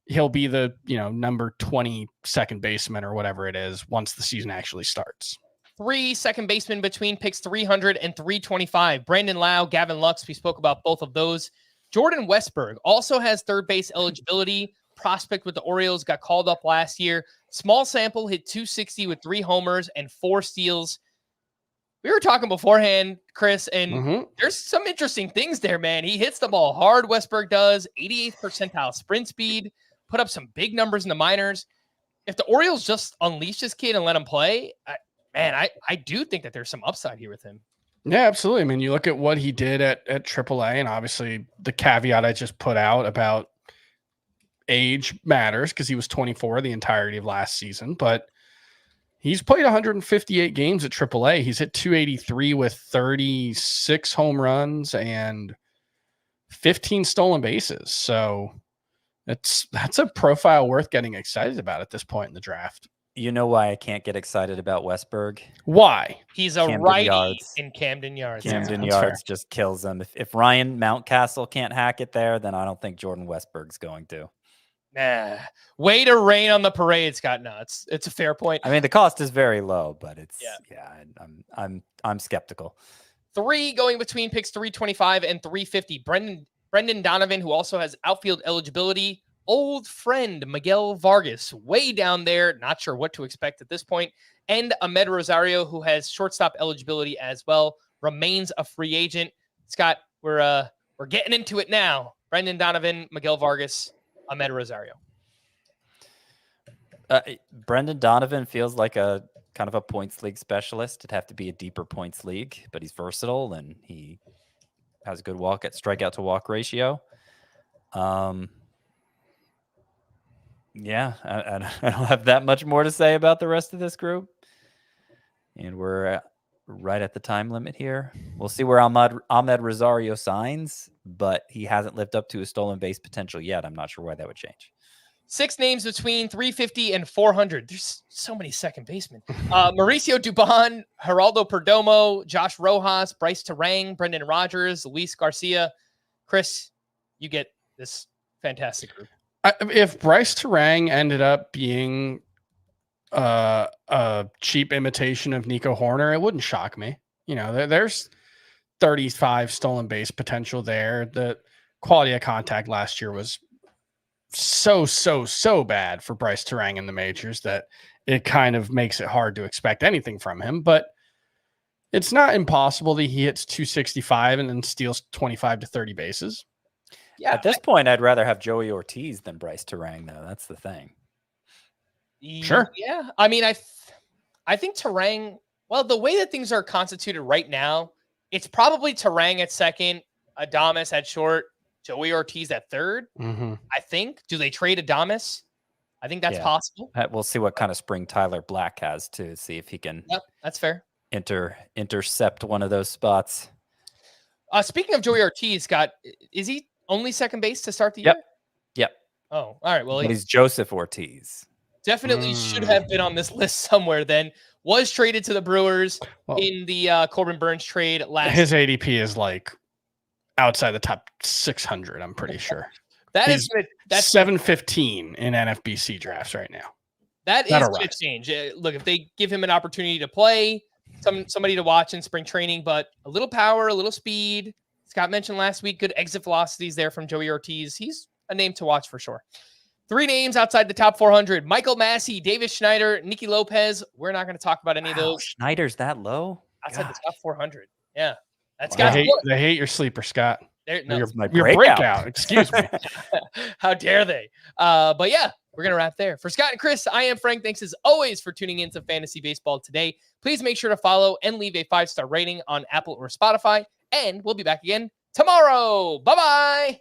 he'll be the, number 20 second baseman or whatever it is once the season actually starts. 3 second basemen between picks 300 and 325. Brandon Lau, Gavin Lux. We spoke about both of those. Jordan Westberg also has third base eligibility. Prospect with the Orioles, got called up last year. Small sample, hit 260 with 3 homers and 4 steals. We were talking beforehand, Chris, and there's some interesting things there, man. He hits the ball hard, Westberg does. 88th percentile sprint speed, put up some big numbers in the minors. If the Orioles just unleash this kid and let him play, I do think that there's some upside here with him. Yeah, absolutely. I mean, you look at what he did at AAA, and obviously the caveat I just put out about age matters because he was 24 the entirety of last season, but he's played 158 games at AAA. He's hit 283 with 36 home runs and 15 stolen bases. So that's a profile worth getting excited about at this point in the draft. You know why I can't get excited about Westberg? Why? He's a righty in Camden Yards. Camden Yards just kills him. If Ryan Mountcastle can't hack it there, then I don't think Jordan Westberg's going to. Nah, way to rain on the parade, Scott. No, it's a fair point. I mean, the cost is very low, but it's I'm skeptical. 3 going between picks 325 and 350. Brendan Donovan, who also has outfield eligibility. Old friend Miguel Vargas, way down there. Not sure what to expect at this point. And Ahmed Rosario, who has shortstop eligibility as well, remains a free agent. Scott, we're getting into it now. Brendan Donovan, Miguel Vargas, Ahmed Rosario. Brendan Donovan feels like a kind of a points league specialist. It'd have to be a deeper points league, but he's versatile and he has a good strikeout to walk ratio. Yeah, I don't have that much more to say about the rest of this group. And we're right at the time limit here. We'll see where Ahmed Rosario signs, but he hasn't lived up to his stolen base potential yet. I'm not sure why that would change. 6 names between 350 and 400. There's so many second basemen. Mauricio Dubon, Geraldo Perdomo, Josh Rojas, Bryce Terang, Brendan Rodgers, Luis Garcia. Chris, you get this fantastic group. If Bryce Terang ended up being a cheap imitation of Nico Hoerner, it wouldn't shock me. You know, there's 35 stolen base potential there. The quality of contact last year was so bad for Bryce Terang in the majors that it kind of makes it hard to expect anything from him. But it's not impossible that he hits 265 and then steals 25 to 30 bases. Yeah. At this point, I'd rather have Joey Ortiz than Bryce Terang, though. That's the thing. Sure. Yeah. I mean, I think Terang, well, the way that things are constituted right now, it's probably Terang at second, Adames at short, Joey Ortiz at third. Mm-hmm. I think. Do they trade Adames? I think that's possible. We'll see what kind of spring Tyler Black has to see if he can. Yep, that's fair. Intercept one of those spots. Speaking of Joey Ortiz, Scott, is he only second base to start the year? Yep. Oh, all right. Well, he's Joseph Ortiz. Definitely should have been on this list somewhere then. Was traded to the Brewers in the Corbin Burns trade last year. His ADP is like outside the top 600, I'm pretty sure. That's 715 in NFBC drafts right now. That is going to change. Look, if they give him an opportunity to play, somebody to watch in spring training, but a little power, a little speed. Scott mentioned last week, good exit velocities there from Joey Ortiz. He's a name to watch for sure. 3 names outside the top 400. Michael Massey, Davis Schneider, Nicky Lopez. We're not going to talk about any of those. Schneider's that low? Outside the top 400. Yeah. That's They hate your sleeper, Scott. Your breakout. Excuse me. How dare they? But yeah, we're going to wrap there. For Scott and Chris, I am Frank. Thanks as always for tuning in to Fantasy Baseball today. Please make sure to follow and leave a 5-star rating on Apple or Spotify. And we'll be back again tomorrow. Bye-bye.